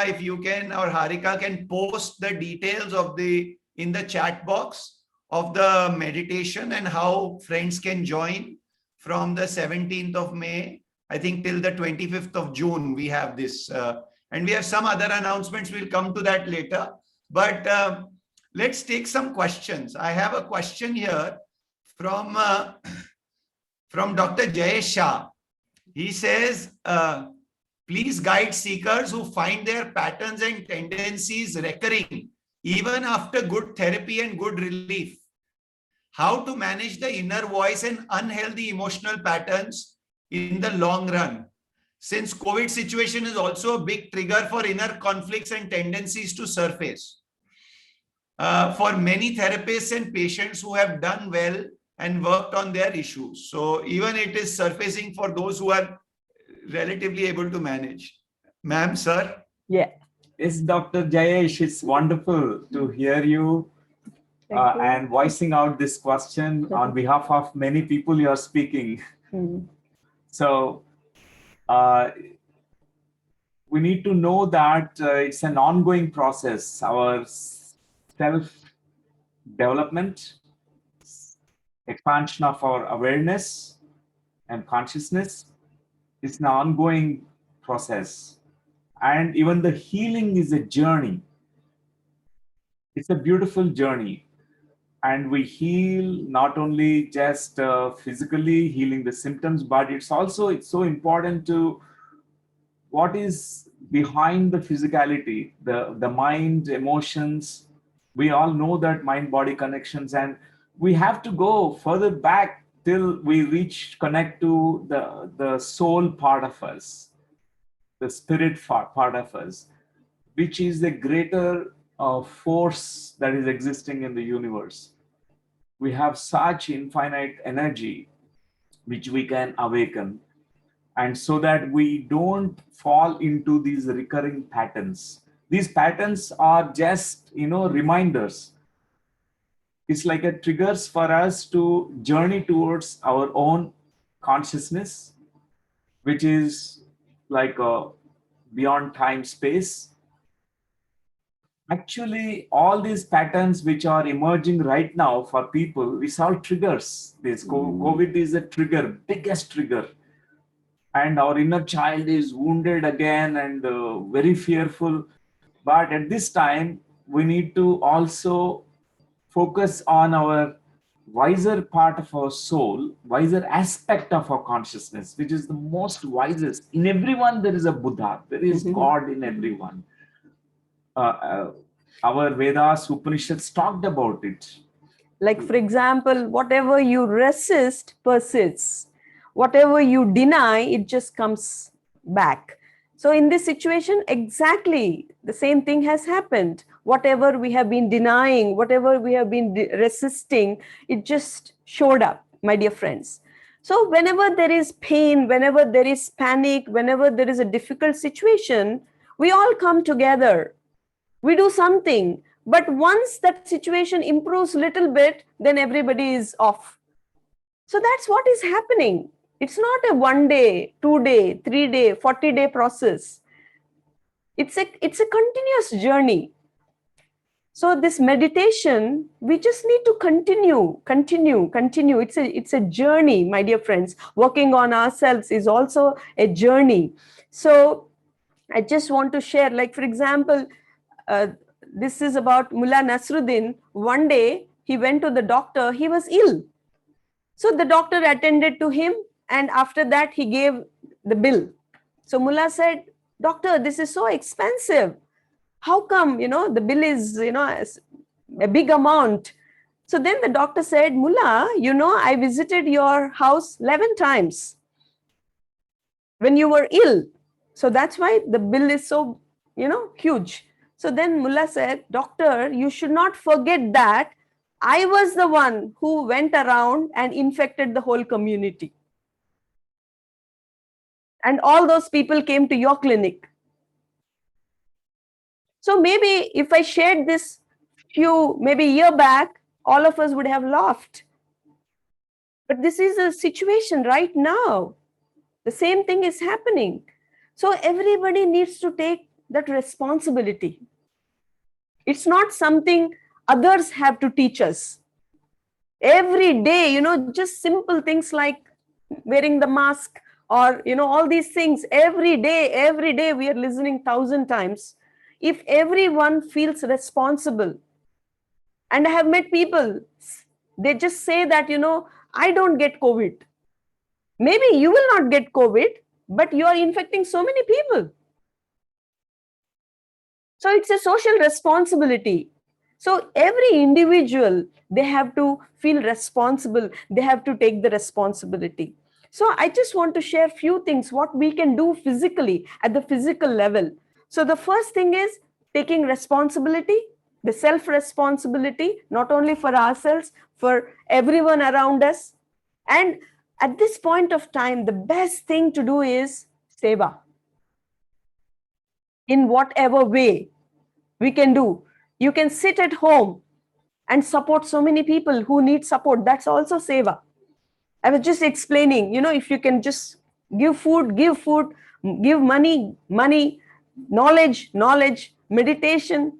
if you can, or Harika can post the details in the chat box of the meditation and how friends can join from the 17th of May, I think till the 25th of June, we have this. And we have some other announcements. We'll come to that later. But let's take some questions. I have a question here from Dr. Jayesh Shah. He says, please guide seekers who find their patterns and tendencies recurring, even after good therapy and good relief. How to manage the inner voice and unhealthy emotional patterns in the long run. Since COVID situation is also a big trigger for inner conflicts and tendencies to surface. For many therapists and patients who have done well and worked on their issues. So even it is surfacing for those who are relatively able to manage. Ma'am, sir? Yeah. Yes, Dr. Jayesh, it's wonderful to hear you. And voicing out this question on behalf of many people you are speaking. So we need to know that it's an ongoing process. Our self-development, expansion of our awareness and consciousness is an ongoing process. And even the healing is a journey. It's a beautiful journey. And we heal not only just physically healing the symptoms, but it's so important to what is behind the physicality, the mind, emotions. We all know that mind-body connections, and we have to go further back till we connect to the soul part of us, the spirit part of us, which is the greater force that is existing in the universe. We have such infinite energy which we can awaken, and so that we don't fall into these recurring patterns. These patterns are just reminders. it's like a triggers for us to journey towards our own consciousness, which is like a beyond time space. Actually, all these patterns which are emerging right now for people, it's all triggers. This COVID is a trigger, biggest trigger. And our inner child is wounded again and very fearful. But at this time, we need to also focus on our wiser part of our soul, wiser aspect of our consciousness, which is the most wisest. In everyone, there is a Buddha, there is God in everyone. Our Vedas, Upanishads talked about it. Like, for example, whatever you resist persists. Whatever you deny, it just comes back. So in this situation, exactly the same thing has happened. Whatever we have been denying, whatever we have been resisting, it just showed up, my dear friends. So whenever there is pain, whenever there is panic, whenever there is a difficult situation, we all come together. We do something. But once that situation improves a little bit, then everybody is off. So that's what is happening. It's not a 1 day, 2 day, 3 day, 40-day process. It's a continuous journey. So this meditation, we just need to continue. It's a journey, my dear friends. Working on ourselves is also a journey. So I just want to share, like, for example, this is about Mullah Nasruddin. One day he went to the doctor, he was ill. So the doctor attended to him, and after that he gave the bill. So Mullah said, "Doctor, this is so expensive. How come, the bill is, a big amount?" So then the doctor said, "Mullah, I visited your house 11 times when you were ill. So that's why the bill is so, huge." So then Mullah said, "Doctor, you should not forget that I was the one who went around and infected the whole community. And all those people came to your clinic. So maybe if I shared this maybe a year back, all of us would have laughed. But this is a situation right now. The same thing is happening. So everybody needs to take that responsibility. It's not something others have to teach us. Every day, just simple things like wearing the mask or, all these things, every day we are listening 1,000 times. If everyone feels responsible, and I have met people, they just say that, I don't get COVID. Maybe you will not get COVID, but you are infecting so many people. So it's a social responsibility. So every individual, they have to feel responsible. They have to take the responsibility. So I just want to share a few things, what we can do physically at the physical level. So the first thing is taking responsibility, the self-responsibility, not only for ourselves, for everyone around us. And at this point of time, the best thing to do is seva. In whatever way we can do. You can sit at home and support so many people who need support. That's also seva. I was just explaining, if you can just give food, give money, knowledge, meditation.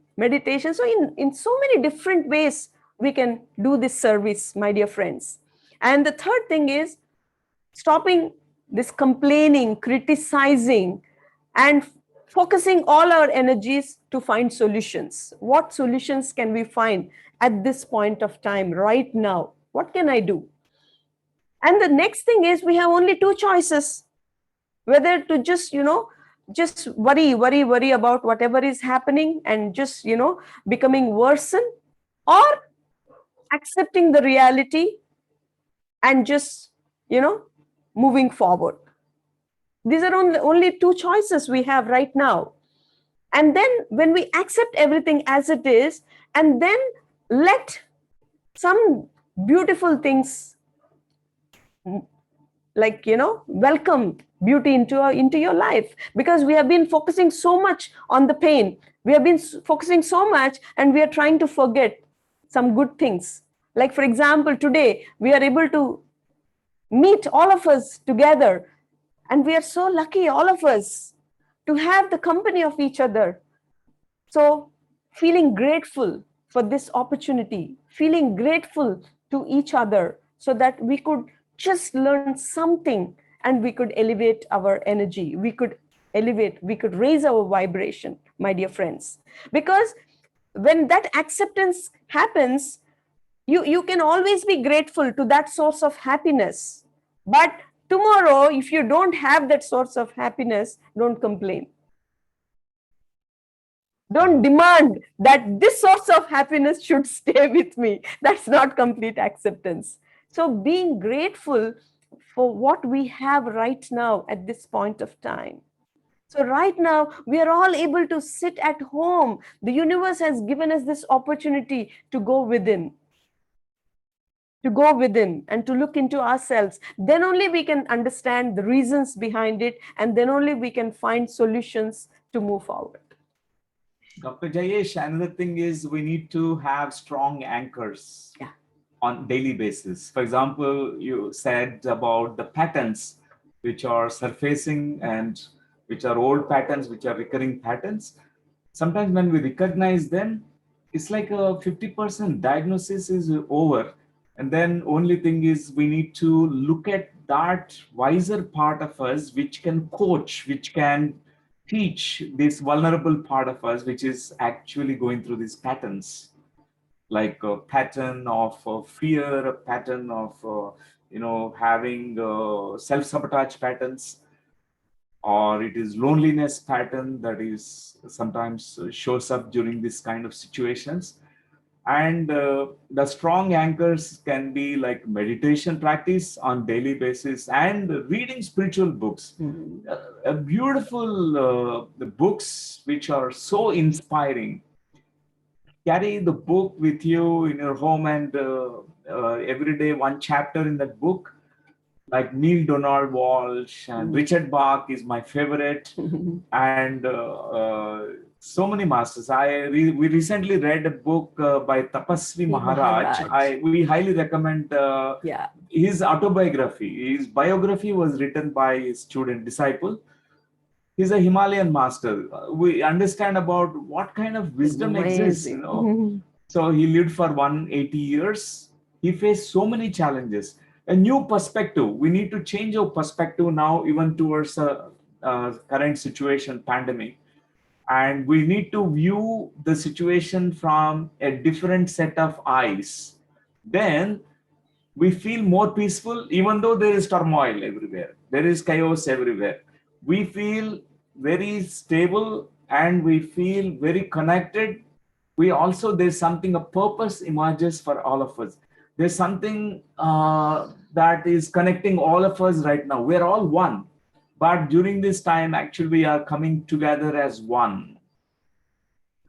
So in so many different ways, we can do this service, my dear friends. And the third thing is stopping this complaining, criticizing, and focusing all our energies to find solutions. What solutions can we find at this point of time, right now? What can I do? And the next thing is we have only two choices, whether to just, just worry about whatever is happening and just, becoming worsen, or accepting the reality and just, moving forward. These are only two choices we have right now. And then when we accept everything as it is, and then let some beautiful things, like, welcome beauty into your life, because we have been focusing so much on the pain. We have been focusing so much, and we are trying to forget some good things. Like, for example, today we are able to meet all of us together, and we are so lucky, all of us, to have the company of each other. So feeling grateful for this opportunity, feeling grateful to each other, so that we could just learn something and we could elevate our energy, we could raise our vibration, my dear friends. Because when that acceptance happens, you can always be grateful to that source of happiness. But tomorrow, if you don't have that source of happiness, don't complain. Don't demand that this source of happiness should stay with me. That's not complete acceptance. So being grateful for what we have right now at this point of time. So right now, we are all able to sit at home. The universe has given us this opportunity to go within. And to look into ourselves. Then only we can understand the reasons behind it, and then only we can find solutions to move forward. Dr. Jayesh, another thing is we need to have strong anchors on daily basis. For example, you said about the patterns which are surfacing and which are old patterns, which are recurring patterns. Sometimes when we recognize them, it's like a 50% diagnosis is over. And then only thing is we need to look at that wiser part of us, which can coach, which can teach this vulnerable part of us, which is actually going through these patterns, like a pattern of fear, a pattern of having self-sabotage patterns, or it is loneliness pattern that is sometimes shows up during this kind of situations. And the strong anchors can be like meditation practice on daily basis and reading spiritual books. Beautiful books which are so inspiring. Carry the book with you in your home, and every day one chapter in that book. Like Neil Donald Walsh and Richard Bach is my favorite, and so many masters. We recently read a book by Tapasvi Maharaj. We highly recommend his autobiography. His biography was written by his student disciple. He's a Himalayan master. We understand about what kind of wisdom exists. So he lived for 180 years. He faced so many challenges. A new perspective. We need to change our perspective now, even towards current situation, pandemic. And we need to view the situation from a different set of eyes. Then we feel more peaceful, even though there is turmoil everywhere. There is chaos everywhere. We feel very stable and we feel very connected. There's something, a purpose emerges for all of us. There's something that is connecting all of us right now. We're all one. But during this time, actually, we are coming together as one.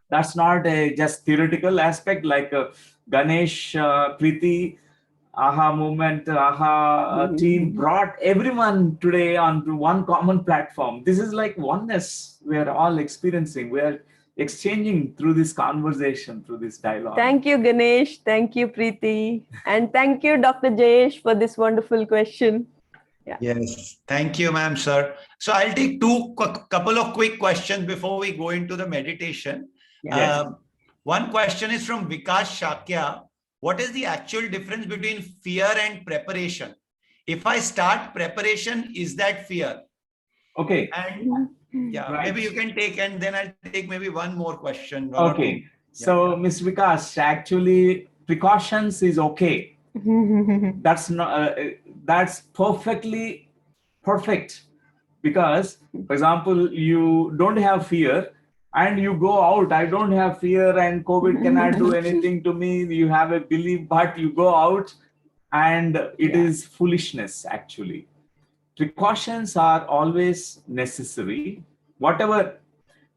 That's not a just theoretical aspect like Ganesh, Preeti, AHA movement, AHA team brought everyone today onto one common platform. This is like oneness we are all experiencing. We are exchanging through this conversation, through this dialogue. Thank you, Ganesh. Thank you, Preeti. And thank you, Dr. Jayesh, for this wonderful question. Yes, thank you, ma'am, sir. So I'll take couple of quick questions before we go into the meditation. One question is from Vikas Shakya. What is the actual difference between fear and preparation? If I start preparation, is that fear? Okay. And maybe you can take, and then I'll take maybe one more question. Okay. So, Ms. Vikas, actually, precautions is okay. That's not. That's perfectly perfect, because, for example, you don't have fear and you go out. I don't have fear and COVID cannot do anything to me. You have a belief, but you go out and it is foolishness, actually. Precautions are always necessary. Whatever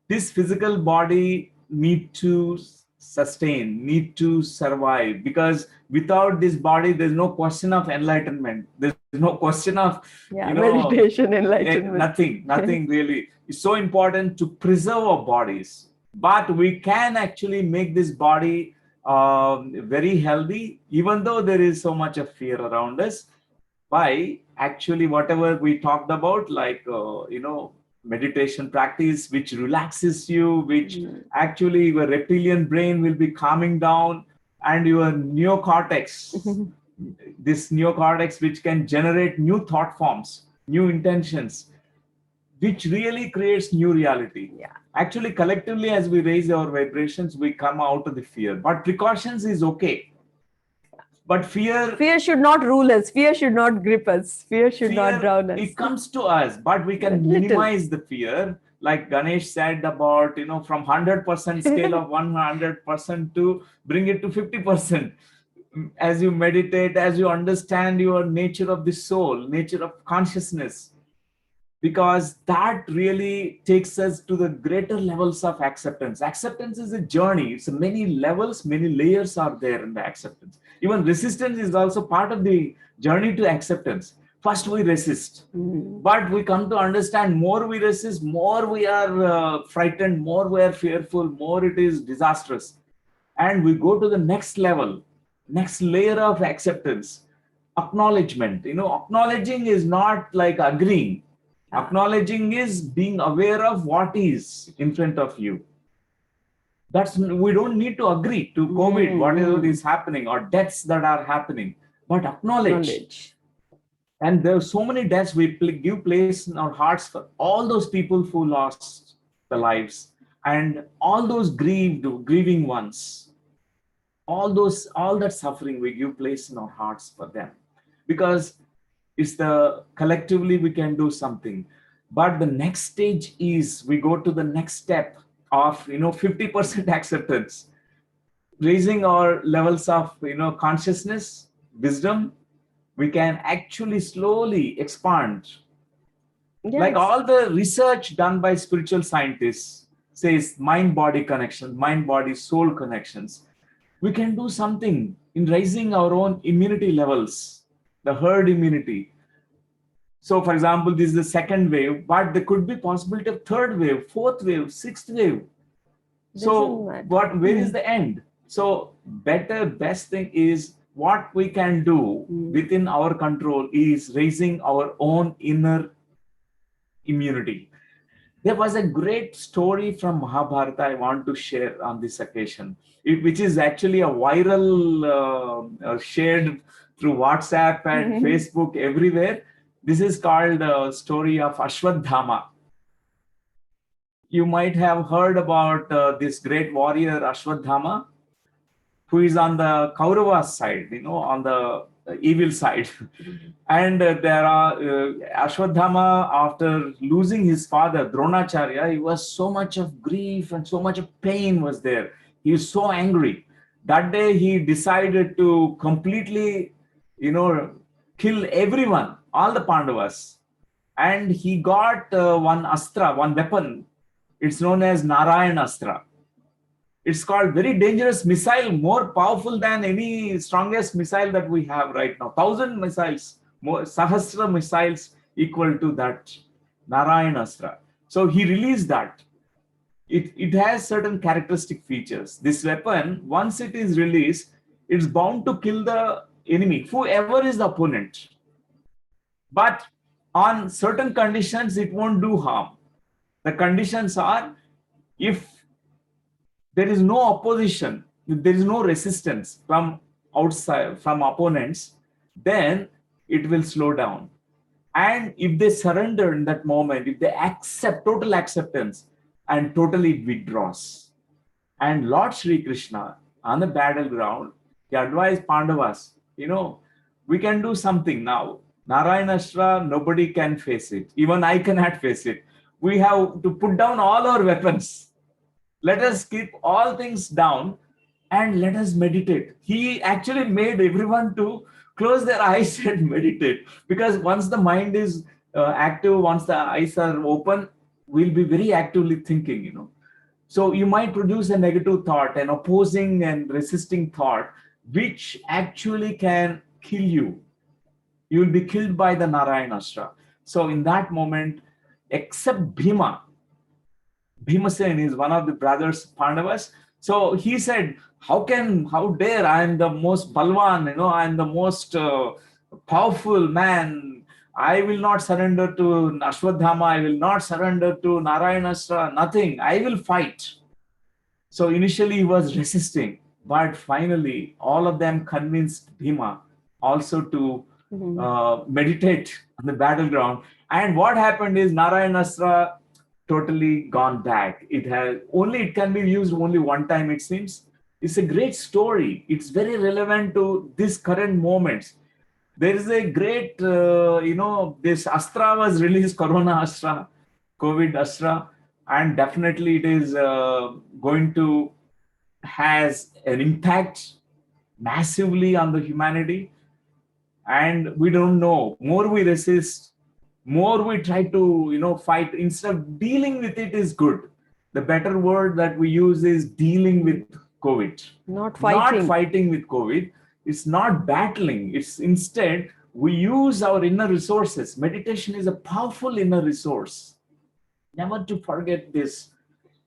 this physical body need to sustain, need to survive, because without this body, there's no question of enlightenment. There's no question of meditation, enlightenment. Nothing really. It's so important to preserve our bodies, but we can actually make this body very healthy, even though there is so much of fear around us, by actually whatever we talked about, like, meditation practice, which relaxes you, which actually your reptilian brain will be calming down, and your neocortex, this neocortex, which can generate new thought forms, new intentions, which really creates new reality. Yeah. Actually, collectively, as we raise our vibrations, we come out of the fear. But precautions is okay. But fear should not rule us. Fear should not grip us. Fear should not drown us. It comes to us, but we can Little. minimize the fear. Like Ganesh said about, from 100% scale of 100% to bring it to 50%. As you meditate, as you understand your nature of the soul, nature of consciousness, because that really takes us to the greater levels of acceptance. Acceptance is a journey. It's many levels, many layers are there in the acceptance. Even resistance is also part of the journey to acceptance. First we resist, but we come to understand, more we resist, more we are frightened, more we are fearful, more it is disastrous. And we go to the next level, next layer of acceptance, acknowledgement. Acknowledging is not like agreeing. Acknowledging is being aware of what is in front of you. We don't need to agree to COVID, whatever is happening, or deaths that are happening, but acknowledge. And there are so many deaths. We give place in our hearts for all those people who lost their lives, and all those grieving ones, all that suffering, we give place in our hearts for them, because it's collectively we can do something. But the next stage is we go to the next step of 50% acceptance, raising our levels of consciousness, wisdom. We can actually slowly expand. Yes. Like all the research done by spiritual scientists says, mind-body connections, mind-body soul connections. We can do something in raising our own immunity levels, the herd immunity. So, for example, this is the second wave, but there could be possibility of third wave, fourth wave, sixth wave. So, where is the end? So, best thing is what we can do within our control is raising our own inner immunity. There was a great story from Mahabharata I want to share on this occasion, which is actually a viral shared through WhatsApp and Facebook everywhere. This is called Story of Ashwadhama. You might have heard about this great warrior Ashwadhama, who is on the Kaurava's side, on the evil side. And there are Ashwadhama, after losing his father, Dronacharya, he was so much of grief and so much of pain was there. He was so angry. That day he decided to completely, kill everyone, all the Pandavas. And he got one astra, one weapon. It's known as Narayan Astra. It's called very dangerous missile, more powerful than any strongest missile that we have right now. 1,000 missiles, more Sahasra missiles equal to that Narayan Astra. So he released that. It has certain characteristic features. This weapon, once it is released, it's bound to kill the enemy, whoever is the opponent. But on certain conditions, it won't do harm. The conditions are, if there is no opposition, if there is no resistance from outside, from opponents, then it will slow down. And if they surrender in that moment, if they accept total acceptance, and totally withdraws. And Lord Sri Krishna on the battleground, he advised Pandavas, we can do something now. Narayana Astra, nobody can face it. Even I cannot face it. We have to put down all our weapons. Let us keep all things down and let us meditate. He actually made everyone to close their eyes and meditate. Because once the mind is active, once the eyes are open, we'll be very actively thinking, So you might produce a negative thought, an opposing and resisting thought, which actually can kill you. You will be killed by the Narayana Astra. So in that moment, except Bhimasen is one of the brothers Pandavas. So he said, How dare, I am the most balwan, I am the most powerful man. I will not surrender to Ashwadhama. I will not surrender to Narayanastra. Nothing. I will fight. So initially he was resisting, but finally all of them convinced Bhima also to meditate on the battleground. And what happened is Narayanastra totally gone back. It can be used only one time, it seems. It's a great story. It's very relevant to this current moments. There is a great, this Astra was released, Corona Astra, COVID Astra, and definitely it is going to has an impact massively on the humanity. And we don't know, more we resist, more we try to fight, instead of dealing with it is good. The better word that we use is dealing with COVID, Not fighting with COVID. It's not battling. It's instead we use our inner resources. Meditation is a powerful inner resource. Never to forget this.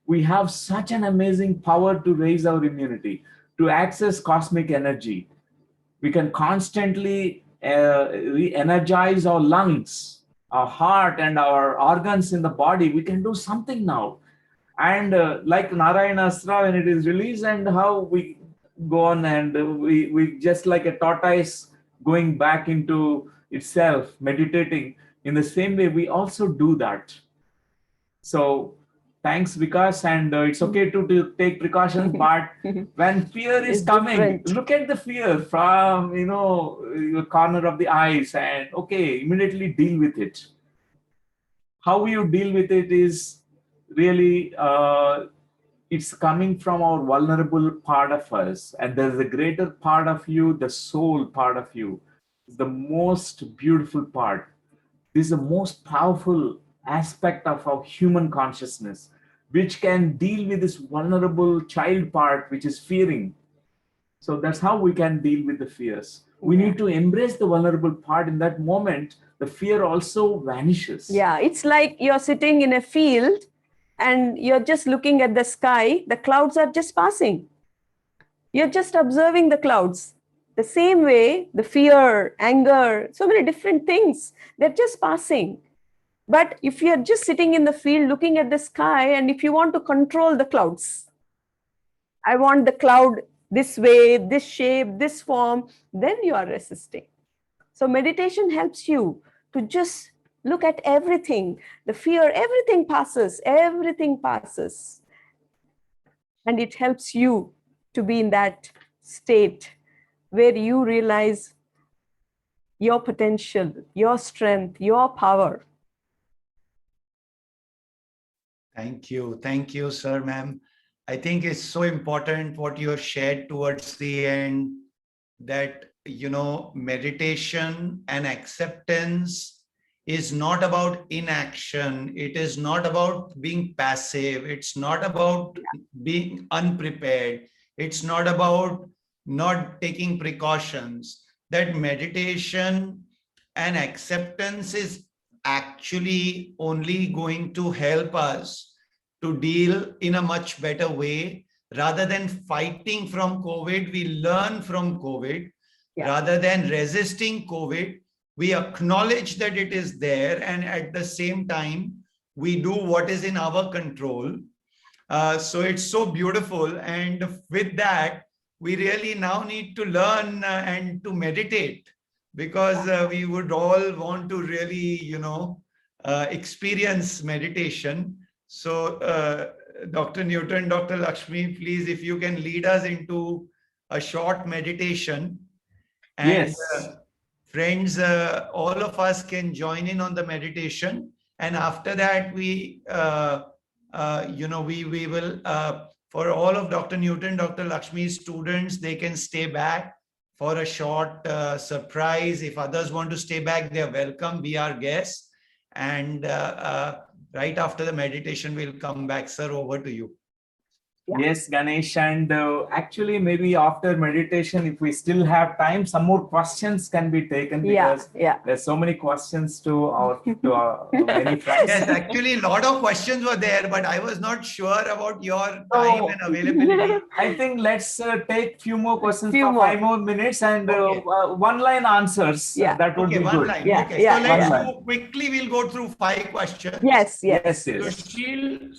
We have such an amazing power to raise our immunity, to access cosmic energy. We can constantly re-energize our lungs, our heart, and our organs in the body. We can do something now. And like Narayanastra, when it is released, and how we go on, and we just like a tortoise going back into itself, meditating. In the same way, we also do that. So thanks, Vikas, and it's okay to take precautions, but when fear is It's coming, different. look at the fear from your corner of the eyes, and okay, immediately deal with it. How you deal with it is really it's coming from our vulnerable part of us, and there's a greater part of you, the soul part of you, is the most beautiful part. This is the most powerful aspect of our human consciousness, which can deal with this vulnerable child part, which is fearing. So that's how we can deal with the fears. We need to embrace the vulnerable part. In that moment, the fear also vanishes. Yeah, it's like you're sitting in a field and you're just looking at the sky. The clouds are just passing. You're just observing the clouds. The same way, the fear, anger, so many different things, they're just passing. But if you're just sitting in the field looking at the sky, and if you want to control the clouds, I want the cloud this way, this shape, this form, then you are resisting. So meditation helps you to just look at everything, the fear, everything passes. And it helps you to be in that state where you realize your potential, your strength, your power. Thank you, sir, ma'am. I think it's so important what you have shared towards the end, that meditation and acceptance is not about inaction. It is not about being passive. It's not about being unprepared. It's not about not taking precautions. That meditation and acceptance is actually only going to help us to deal in a much better way. Rather than fighting from COVID, we learn from COVID. Yeah. Rather than resisting COVID, we acknowledge that it is there, and at the same time, we do what is in our control. So it's so beautiful. And with that, we really now need to learn and to meditate, because we would all want to really, experience meditation. So Dr. Newton, Dr. Lakshmi, please, if you can lead us into a short meditation. And yes. Friends, all of us can join in on the meditation. And after that, we will, for all of Dr. Newton, Dr. Lakshmi's students, they can stay back for a short surprise. If others want to stay back, they're welcome. Be our guests. And right after the meditation, we'll come back. Sir, over to you. Yeah. Yes, Ganesh, and actually maybe after meditation, if we still have time, some more questions can be taken, because there's so many questions to our many friends. Yes, actually, a lot of questions were there, but I was not sure about your time and availability. I think let's take few more questions Few for more. 5 more minutes, and Okay. one-line answers. Yeah. That would Okay, be one good. line. Yeah, Okay, yeah, so let's yeah. do quickly. We'll go through 5 questions. Yes.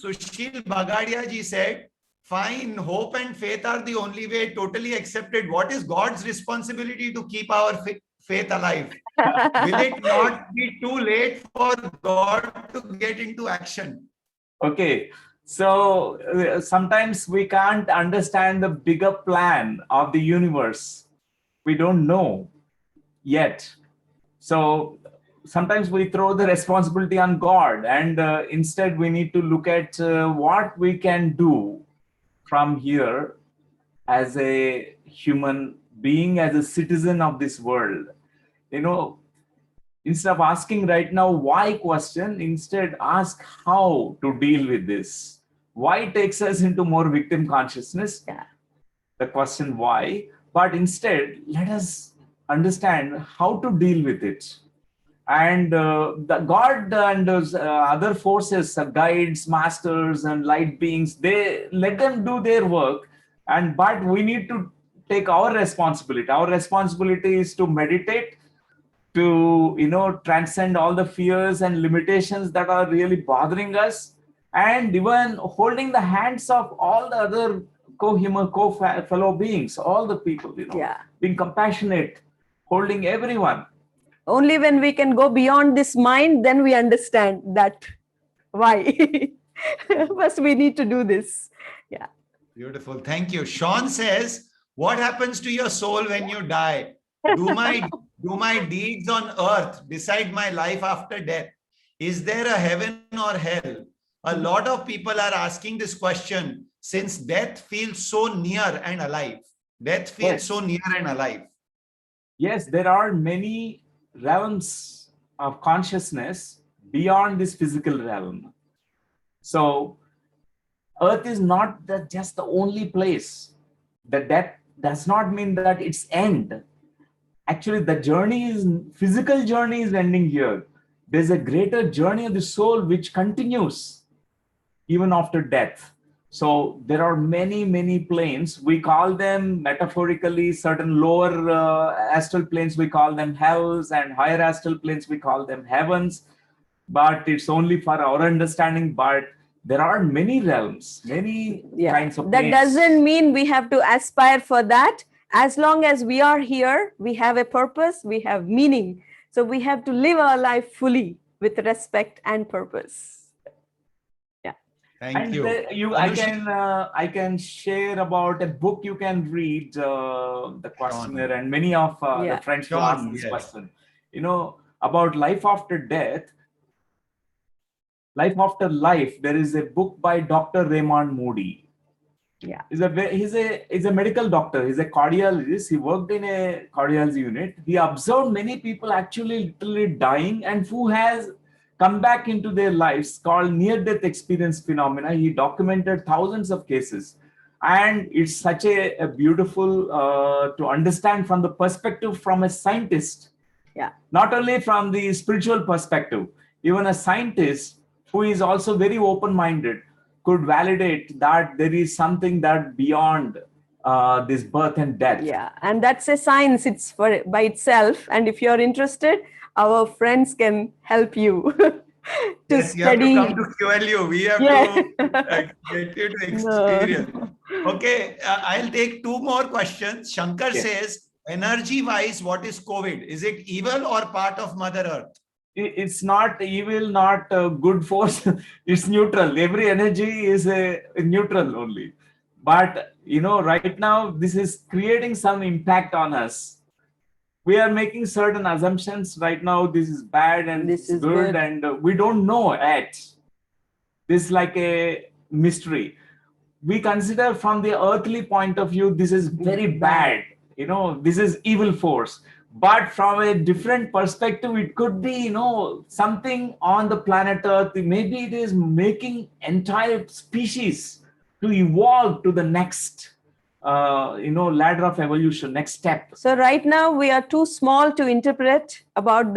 Sushil Bagadia ji said, fine, hope and faith are the only way, totally accepted. What is God's responsibility to keep our faith alive? Will it not be too late for God to get into action? Okay, so sometimes we can't understand the bigger plan of the universe. We don't know yet. So sometimes we throw the responsibility on God, and instead we need to look at what we can do from here as a human being, as a citizen of this world. You know, instead of asking right now why question, instead ask how to deal with this. Why takes us into more victim consciousness? Yeah. The question why, but instead let us understand how to deal with it. And the God and those other forces, guides, masters, and light beings, they let them do their work. And but we need to take our responsibility. Our responsibility is to meditate, to transcend all the fears and limitations that are really bothering us, and even holding the hands of all the other co-human, fellow beings, all the people, being compassionate, holding everyone. Only when we can go beyond this mind, then we understand that why. First, we need to do this. Yeah. Beautiful. Thank you. Sean says, what happens to your soul when you die? Do my deeds on earth decide my life after death? Is there a heaven or hell? A lot of people are asking this question since death feels so near and alive. Death feels so near and alive. Yes, there are many realms of consciousness beyond this physical realm. So earth is not just the only place. The death does not mean that it's end. Actually, the physical journey is ending here. There's a greater journey of the soul which continues even after death. So there are many planes. We call them metaphorically certain lower astral planes, we call them hells, and higher astral planes, we call them heavens. But it's only for our understanding. But there are many realms, many kinds of planes. That doesn't mean we have to aspire for that. As long as we are here, we have a purpose, we have meaning. So we have to live our life fully with respect and purpose. Thank you. I can share about a book you can read, the questionnaire, and many of the friends will ask this question. About life after death, life after life. There is a book by Dr. Raymond Moody. Yeah, He's a medical doctor. He's a cardiologist. He worked in a cardiology unit. He observed many people actually literally dying, and who has come back into their lives, called near-death experience phenomena. He documented thousands of cases. And it's such a beautiful to understand from the perspective from a scientist. Yeah. Not only from the spiritual perspective, even a scientist who is also very open-minded could validate that there is something that beyond this birth and death. Yeah, and that's a science. It's by itself. And if you're interested, our friends can help you to study. You have to come to QLU. We have to get you to experience. No. Okay, I'll take 2 more questions. Shankar says, energy-wise, what is COVID? Is it evil or part of Mother Earth? It's not evil, not a good force. It's neutral. Every energy is a neutral only. But, right now, this is creating some impact on us. We are making certain assumptions right now. This is bad and this is good. And we don't know yet. This is like a mystery. We consider from the earthly point of view, this is very bad. This is evil force. But from a different perspective, it could be, something on the planet Earth. Maybe it is making entire species to evolve to the next, ladder of evolution, next step. So right now we are too small to interpret about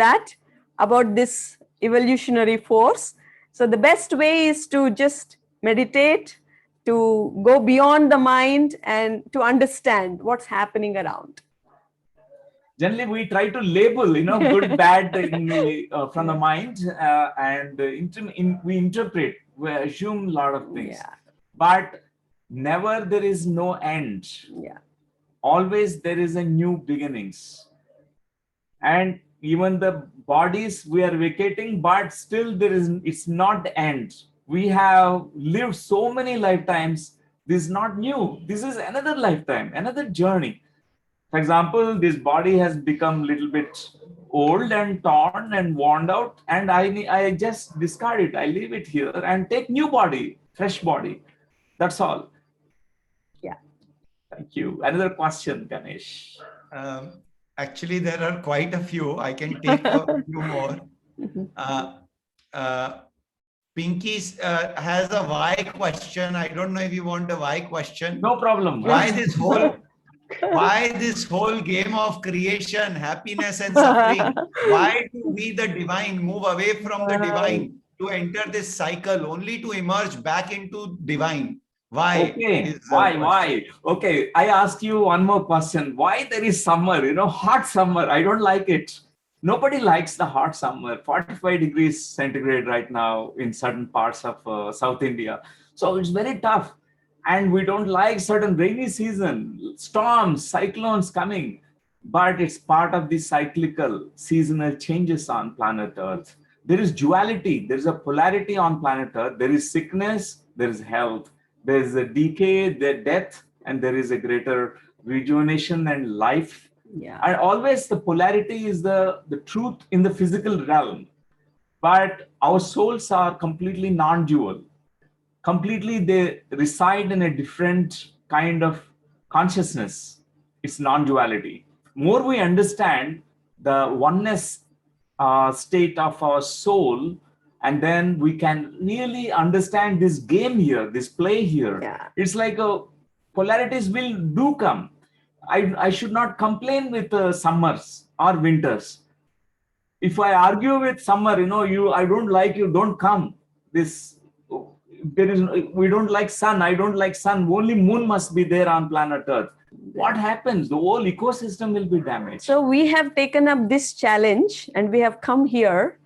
this evolutionary force. So the best way is to just meditate, to go beyond the mind and to understand what's happening around. Generally, we try to label, good, bad from the mind, and we interpret, we assume a lot of things. Yeah. But never there is no end. Yeah. Always there is a new beginnings. And even the bodies we are vacating, but still it's not the end. We have lived so many lifetimes. This is not new. This is another lifetime, another journey. For example, this body has become a little bit old and torn and worn out, and I just discard it. I leave it here and take new body, fresh body. That's all. Yeah. Thank you. Another question, Ganesh. Actually, there are quite a few. I can take a few more. Pinky has a why question. I don't know if you want a why question. No problem. Why this whole game of creation, happiness and suffering? Why do we, the divine, move away from the divine to enter this cycle only to emerge back into divine? Why? Okay. Why? Okay. I ask you one more question. Why there is summer, hot summer? I don't like it. Nobody likes the hot summer, 45 degrees centigrade right now in certain parts of South India. So it's very tough. And we don't like certain rainy season, storms, cyclones coming. But it's part of the cyclical seasonal changes on planet Earth. There is duality. There is a polarity on planet Earth. There is sickness. There is health. There is a decay, the death, and there is a greater rejuvenation and life. Yeah. And always the polarity is the truth in the physical realm. But our souls are completely non-dual. Completely, they reside in a different kind of consciousness. It's non-duality. More we understand the oneness state of our soul, and then we can really understand this game here, this play here. Yeah. It's like polarities do come. I should not complain with summers or winters. If I argue with summer, I don't like you, don't come. We don't like sun, I don't like sun. Only moon must be there on planet Earth. What happens? The whole ecosystem will be damaged. So we have taken up this challenge and we have come here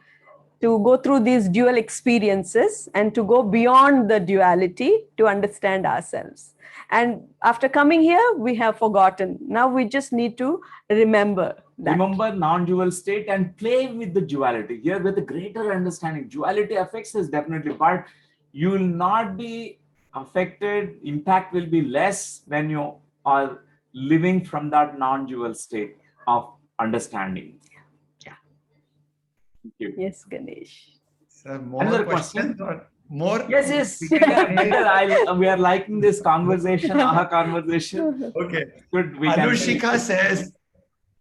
to go through these dual experiences and to go beyond the duality to understand ourselves. And after coming here, we have forgotten. Now we just need to remember that. Remember non-dual state and play with the duality. Here with a greater understanding. Duality affects us definitely, but you will not be affected. Impact will be less when you are living from that non-dual state of understanding. Yeah. Thank you. Yes, Ganesh. So more Another questions question? or more? Yes. We are liking this conversation, our conversation. Okay. Good.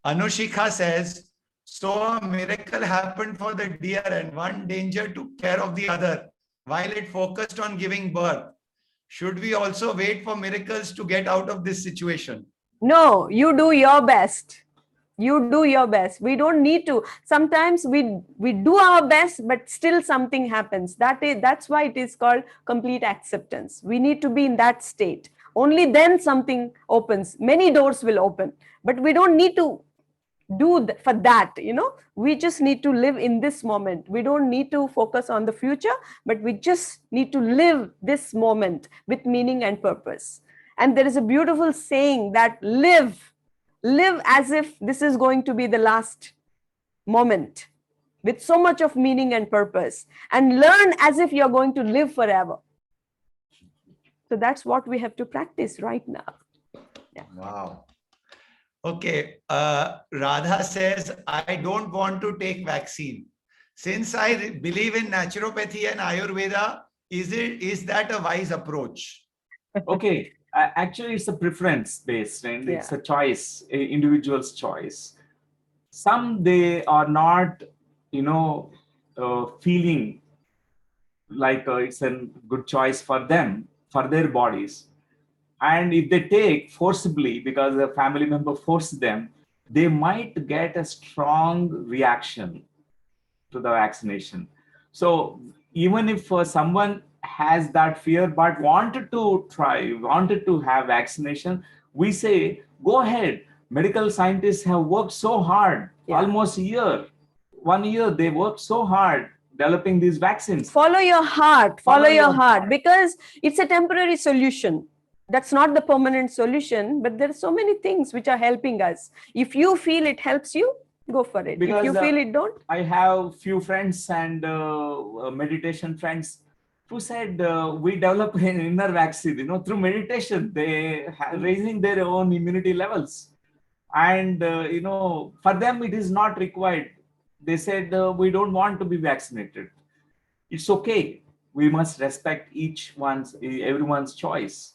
Anushika says, so a miracle happened for the deer and one danger took care of the other while it focused on giving birth. Should we also wait for miracles to get out of this situation? No, you do your best. You do your best. We don't need to. Sometimes we do our best, but still something happens. That's why it is called complete acceptance. We need to be in that state. Only then something opens. Many doors will open, but we don't need to do for that. We just need to live in this moment. We don't need to focus on the future, but we just need to live this moment with meaning and purpose. And there is a beautiful saying that live as if this is going to be the last moment with so much of meaning and purpose, and learn as if you're going to live forever. So that's what we have to practice right now. Yeah. Wow. Okay. Radha says, I don't want to take vaccine. Since I believe in naturopathy and Ayurveda, is that a wise approach? Okay. Actually, it's a preference based and it's a choice, a individual's choice. Some they are not, feeling like it's a good choice for them. for their bodies. And if they take forcibly because a family member forced them, they might get a strong reaction to the vaccination. So even if someone has that fear but wanted to try, wanted to have vaccination, we say, go ahead. Medical scientists have worked so hard, almost a year, 1 year, they worked so hard developing these vaccines. Follow your heart, follow your heart, because it's a temporary solution. That's not the permanent solution, but there are so many things which are helping us. If you feel it helps you, go for it. Because, if you feel it don't. I have few friends and meditation friends who said we develop an inner vaccine, through meditation. They raising their own immunity levels. And, for them, it is not required. They said, we don't want to be vaccinated. It's okay. We must respect everyone's choice.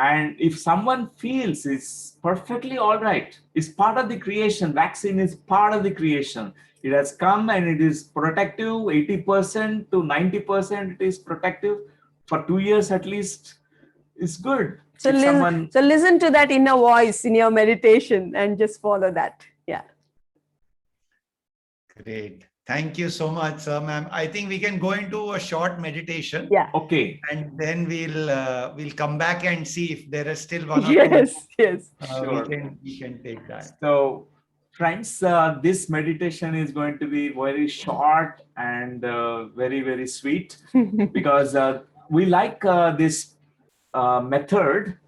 And if someone feels it's perfectly all right, it's part of the creation. Vaccine is part of the creation. It has come and it is protective, 80% to 90% it is protective for 2 years at least. It's good. So listen to that inner voice in your meditation and just follow that. Yeah. Great. Thank you so much, ma'am. I think we can go into a short meditation. Yeah. Okay. And then we'll come back and see if there is still one or Yes. two. We can take that. So, friends, this meditation is going to be very short and very, very sweet because we like this method.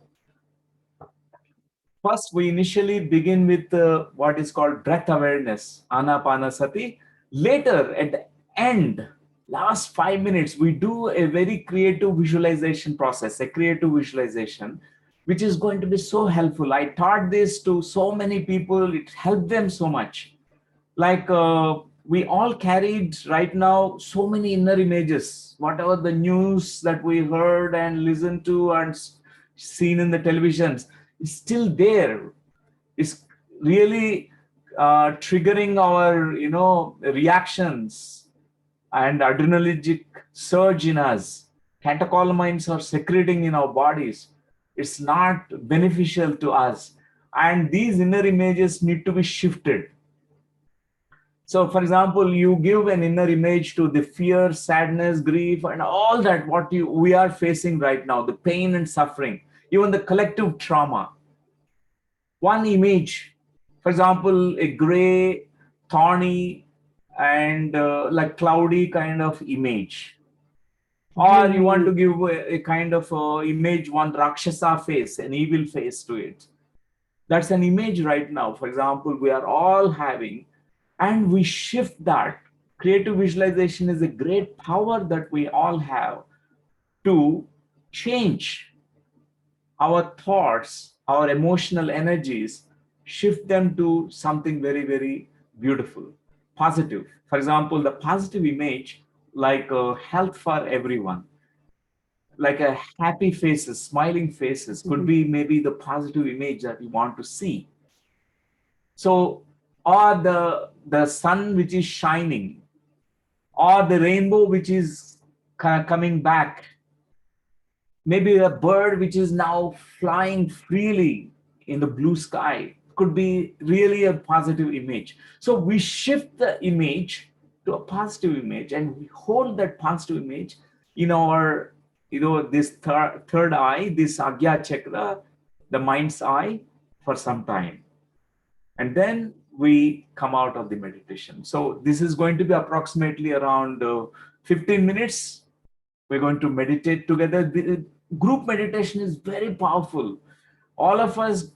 First, we initially begin with what is called breath awareness, anapanasati. Later, at the end, last 5 minutes, we do a very creative visualization process, a creative visualization, which is going to be so helpful. I taught this to so many people. It helped them so much. Like we all carried right now so many inner images, whatever the news that we heard and listened to and seen in the televisions, is still there. It's really triggering our, reactions and adrenergic surge in us. Catecholamines are secreting in our bodies. It's not beneficial to us. And these inner images need to be shifted. So, for example, you give an inner image to the fear, sadness, grief, and all that we are facing right now, the pain and suffering, even the collective trauma. One image, for example, a gray, thorny, and like cloudy kind of image. Or you want to give a kind of image, one Rakshasa face, an evil face to it. That's an image right now, for example, we are all having, and we shift that. Creative visualization is a great power that we all have to change our thoughts, our emotional energies, shift them to something very, very beautiful, positive. For example, the positive image, like health for everyone, like a happy faces, smiling faces, could be maybe the positive image that you want to see. So, or the sun which is shining, or the rainbow which is kind of coming back, maybe a bird which is now flying freely in the blue sky, could be really a positive image. So we shift the image to a positive image and we hold that positive image in our, this third eye, this Agya chakra, the mind's eye, for some time. And then we come out of the meditation. So this is going to be approximately around 15 minutes. We're going to meditate together. The group meditation is very powerful. All of us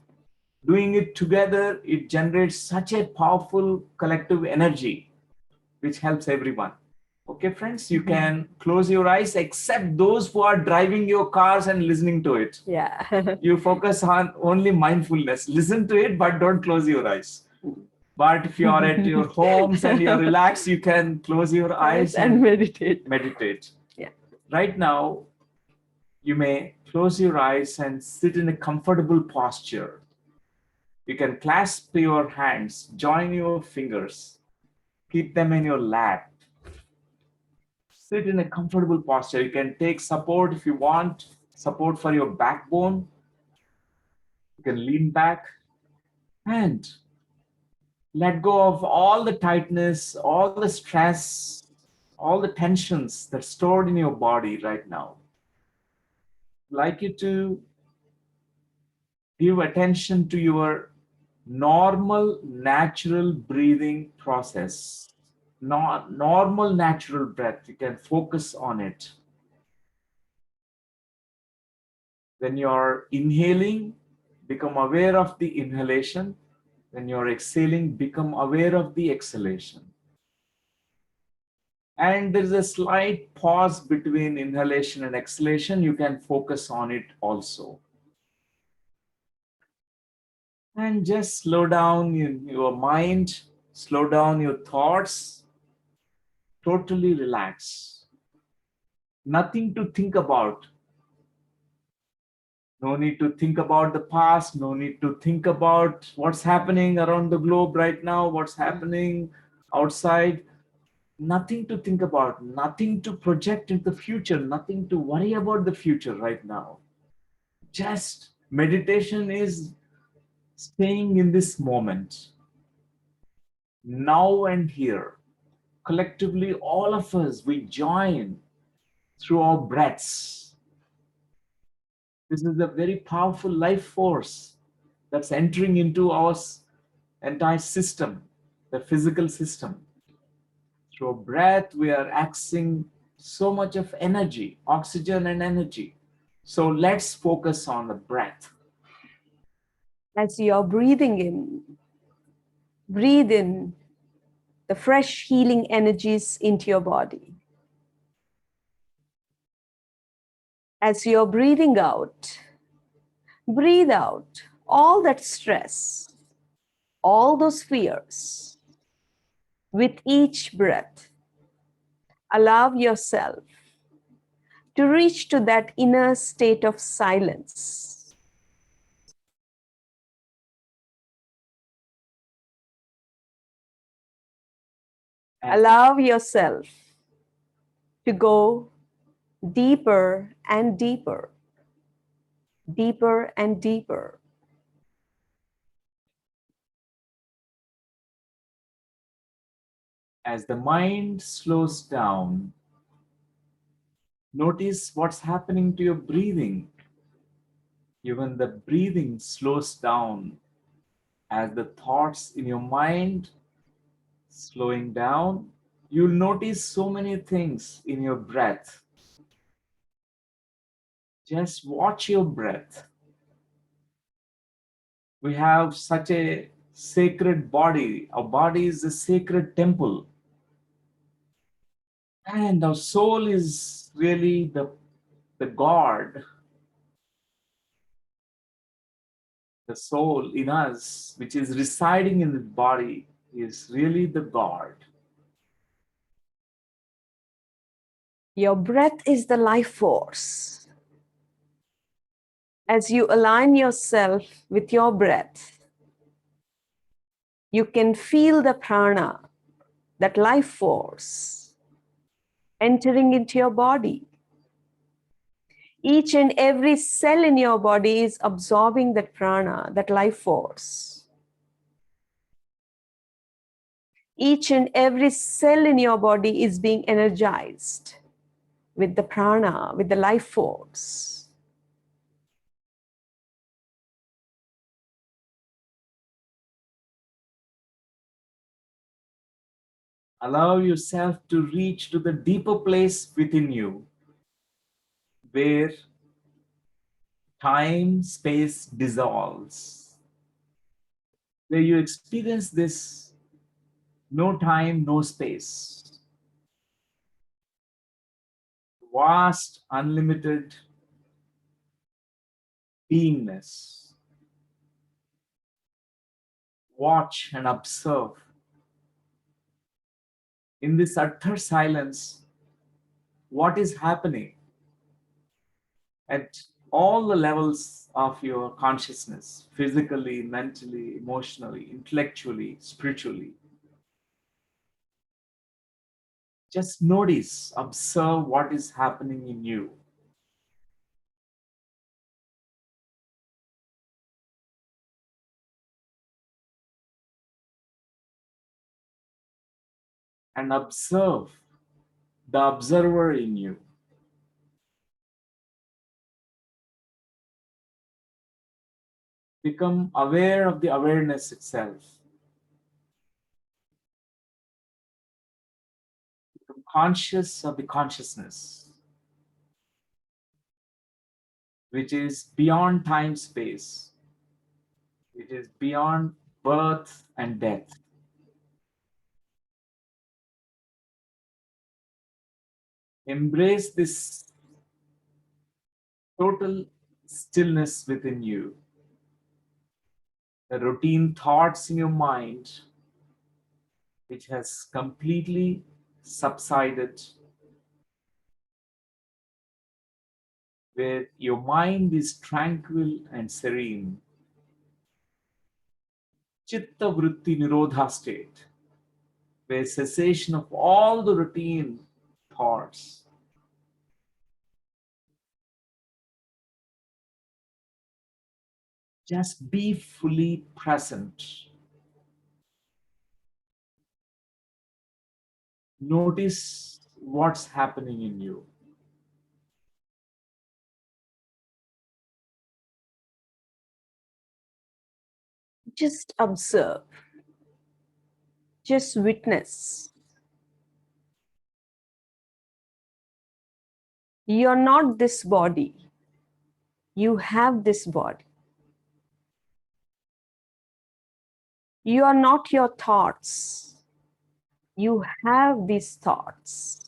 doing it together, it generates such a powerful collective energy, which helps everyone. Okay, friends, you can close your eyes, except those who are driving your cars and listening to it. Yeah. You focus on only mindfulness. Listen to it, but don't close your eyes. But if you are at your homes and you're relaxed, you can close your eyes and meditate. Yeah. Right now, you may close your eyes and sit in a comfortable posture. You can clasp your hands, join your fingers, keep them in your lap. Sit in a comfortable posture. You can take support if you want, support for your backbone. You can lean back and let go of all the tightness, all the stress, all the tensions that's stored in your body right now. I'd like you to give attention to your normal, natural breathing process. Normal, natural breath. You can focus on it. When you're inhaling, become aware of the inhalation. When you're exhaling, become aware of the exhalation. And there's a slight pause between inhalation and exhalation. You can focus on it also. And just slow down your mind, slow down your thoughts, totally relax. Nothing to think about. No need to think about the past, no need to think about what's happening around the globe right now, what's happening outside. Nothing to think about, nothing to project into the future, nothing to worry about the future right now. Just meditation is staying in this moment, now and here. Collectively, all of us, we join through our breaths. This is a very powerful life force that's entering into our entire system, the physical system. Through breath, we are accessing so much of energy, oxygen and energy. So let's focus on the breath. As you're breathing in, breathe in the fresh healing energies into your body. As you're breathing out, breathe out all that stress, all those fears. With each breath, allow yourself to reach to that inner state of silence. Allow yourself to go deeper and deeper, deeper and deeper. As the mind slows down, notice what's happening to your breathing. Even the breathing slows down as the thoughts in your mind slowing down. You'll notice so many things in your breath. Just watch your breath. We have such a sacred body. Our body is a sacred temple. And our soul is really the God. The soul in us, which is residing in the body, is really the God. Your breath is the life force. As you align yourself with your breath, you can feel the prana, that life force, entering into your body. Each and every cell in your body is absorbing that prana, that life force. Each and every cell in your body is being energized with the prana, with the life force. Allow yourself to reach to the deeper place within you where time, space dissolves, where you experience this no time, no space, vast, unlimited beingness. Watch and observe. In this utter silence, what is happening at all the levels of your consciousness, physically, mentally, emotionally, intellectually, spiritually. Just notice, observe what is happening in you. and observe the observer in you. Become aware of the awareness itself. Become conscious of the consciousness, which is beyond time space, which is beyond birth and death. Embrace this total stillness within you. The routine thoughts in your mind, which has completely subsided, where your mind is tranquil and serene. Chitta vritti nirodha state, where cessation of all the routine thoughts. Just be fully present. Notice what's happening in you. Just observe. Just witness. You're not this body. You have this body. You are not your thoughts. You have these thoughts.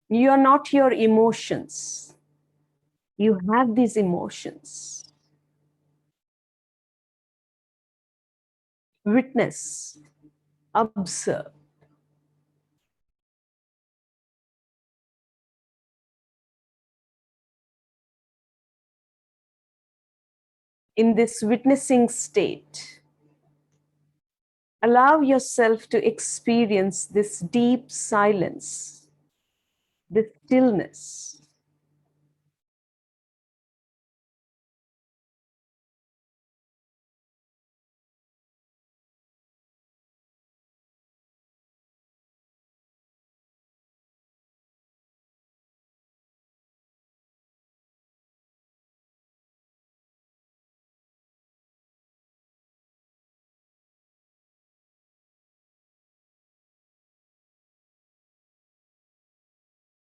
You are not your emotions. You have these emotions. Witness, observe. In this witnessing state, allow yourself to experience this deep silence, this stillness.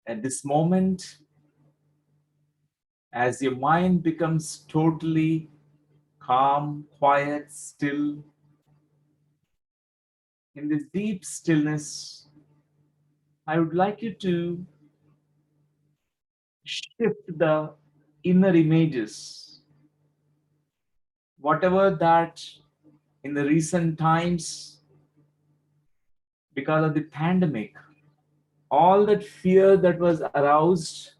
At this moment, as your mind becomes totally calm, quiet, still, in this deep stillness, I would like you to shift the inner images, whatever that in the recent times, because of the pandemic, all that fear that was aroused,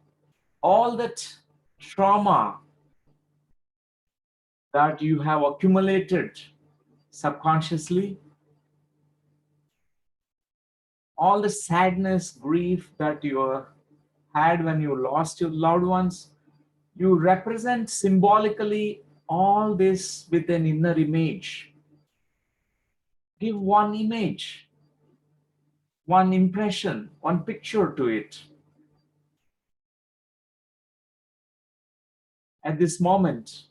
all that trauma that you have accumulated subconsciously, all the sadness, grief that you had when you lost your loved ones, you represent symbolically all this with an inner image. Give one image, one impression, one picture to it. At this moment,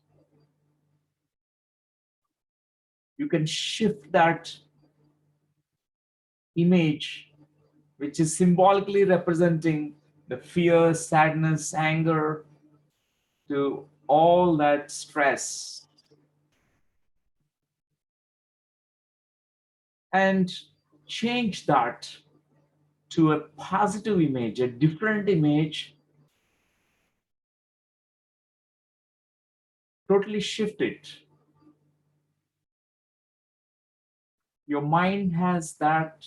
you can shift that image, which is symbolically representing the fear, sadness, anger, to all that stress, and change that to a positive image, a different image. Totally shift it. Your mind has that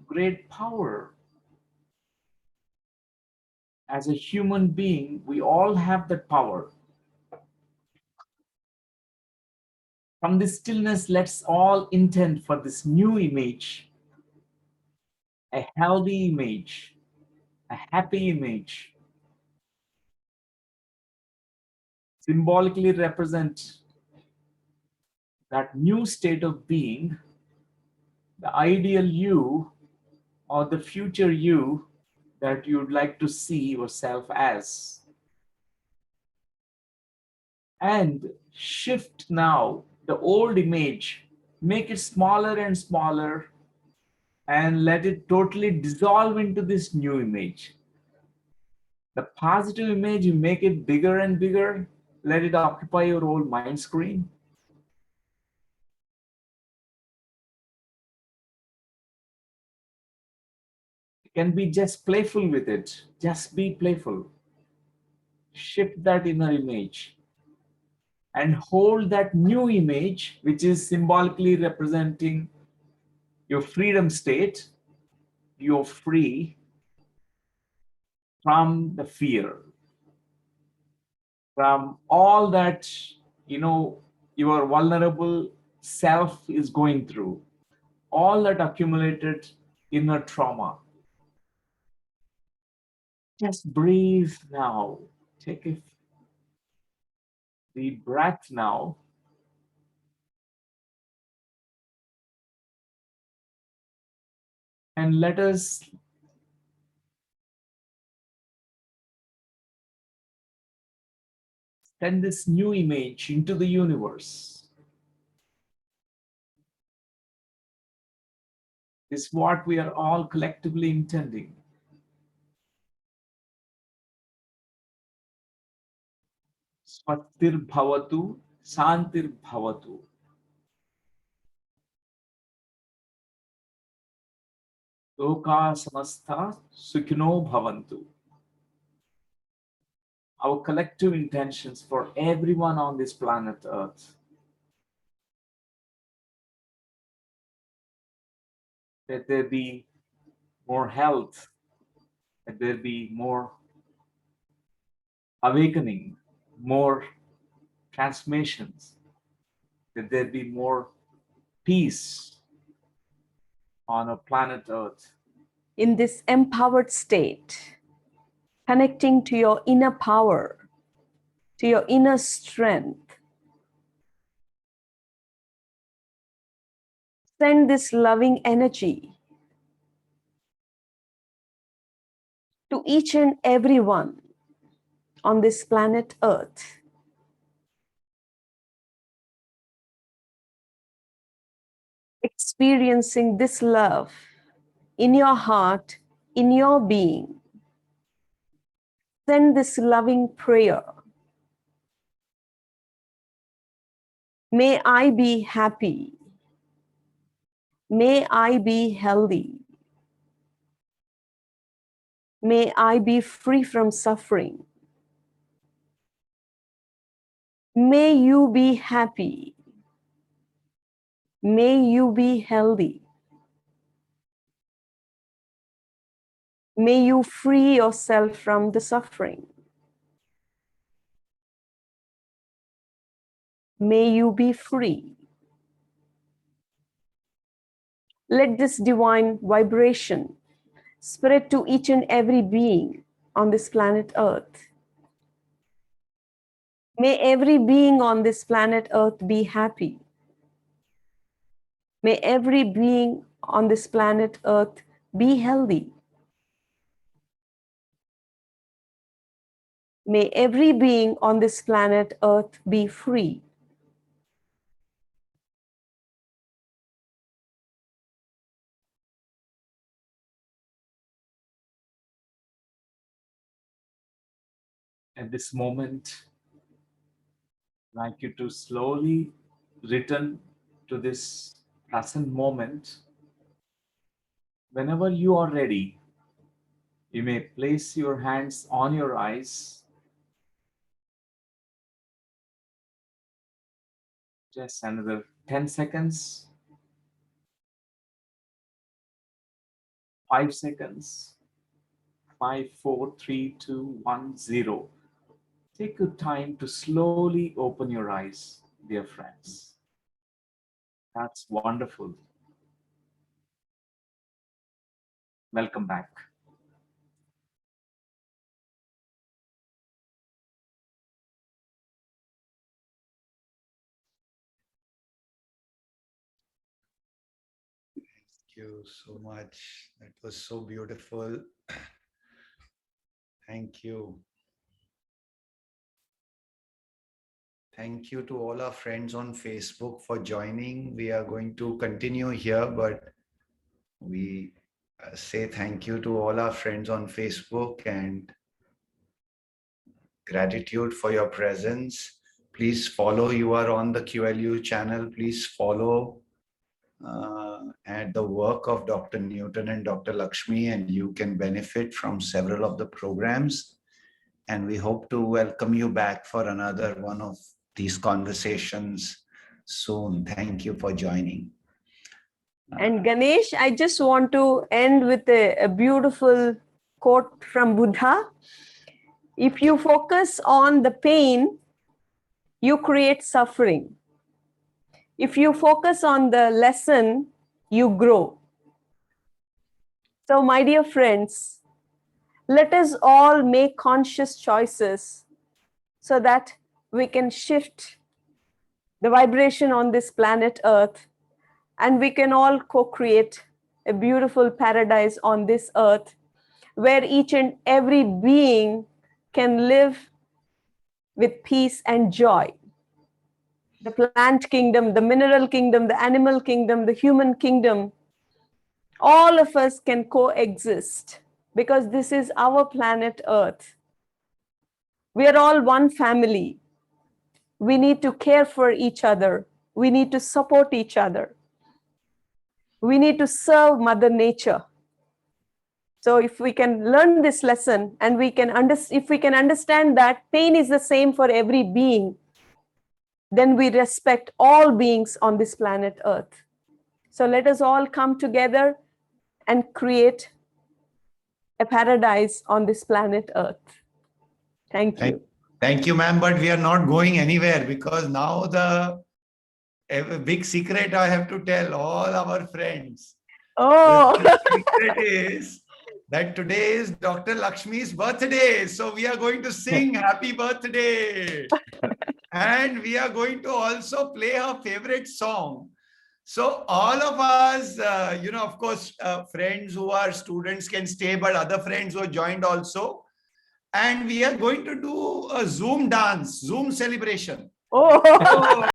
great power. As a human being, we all have that power. From this stillness, let's all intend for this new image, a healthy image, a happy image, symbolically represent that new state of being, the ideal you or the future you that you'd like to see yourself as. And shift now the old image, make it smaller and smaller, and let it totally dissolve into this new image. The positive image, you make it bigger and bigger, let it occupy your whole mind screen. You can be just playful with it, just be playful. Shift that inner image and hold that new image, which is symbolically representing your freedom state. You're free from the fear, from all that, your vulnerable self is going through, all that accumulated inner trauma. Just breathe now. Take a deep breath now. And let us send this new image into the universe. This is what we are all collectively intending. Swastir bhavatu, santir bhavatu. Loka samastha sukhino bhavantu. Our collective intentions for everyone on this planet Earth. That there be more health, that there be more awakening, more transformations, that there be more peace on our planet Earth. In this empowered state, connecting to your inner power, to your inner strength, send this loving energy to each and every one on this planet Earth. Experiencing this love in your heart, in your being. Send this loving prayer. May I be happy. May I be healthy. May I be free from suffering. May you be happy. May you be healthy. May you free yourself from the suffering. May you be free. Let this divine vibration spread to each and every being on this planet Earth. May every being on this planet Earth be happy. May every being on this planet Earth be healthy. May every being on this planet Earth be free. At this moment, I'd like you to slowly return to this present moment. Whenever you are ready, you may place your hands on your eyes. Just another 10 seconds, 5 seconds, 5, 4, 3, 2, 1, 0. Take your time to slowly open your eyes, dear friends. That's wonderful. Welcome back. you so much. That was so beautiful. Thank you. Thank you to all our friends on Facebook for joining. We are going to continue here, but we say thank you to all our friends on Facebook and gratitude for your presence. Please follow. You are on the QLU channel. Please follow at the work of Dr. Newton and Dr. Lakshmi, and you can benefit from several of the programs. And we hope to welcome you back for another one of these conversations soon. Thank you for joining. And Ganesh, I just want to end with a beautiful quote from Buddha. If you focus on the pain, you create suffering. If you focus on the lesson, you grow. So, my dear friends, let us all make conscious choices so that we can shift the vibration on this planet Earth, and we can all co-create a beautiful paradise on this earth where each and every being can live with peace and joy. The plant kingdom, the mineral kingdom, the animal kingdom, the human kingdom, all of us can coexist because this is our planet Earth. We are all one family. We need to care for each other. We need to support each other. We need to serve Mother Nature. So if we can learn this lesson and if we can understand that pain is the same for every being, then we respect all beings on this planet Earth. So let us all come together and create a paradise on this planet Earth. Thank you. Thank you, ma'am. But we are not going anywhere because now a big secret I have to tell all our friends. Oh, The secret is that today is Dr. Lakshmi's birthday. So we are going to sing happy birthday. And we are going to also play her favorite song. So all of us, of course, friends who are students can stay, but other friends who are joined also. And we are going to do a Zoom dance, Zoom celebration. oh.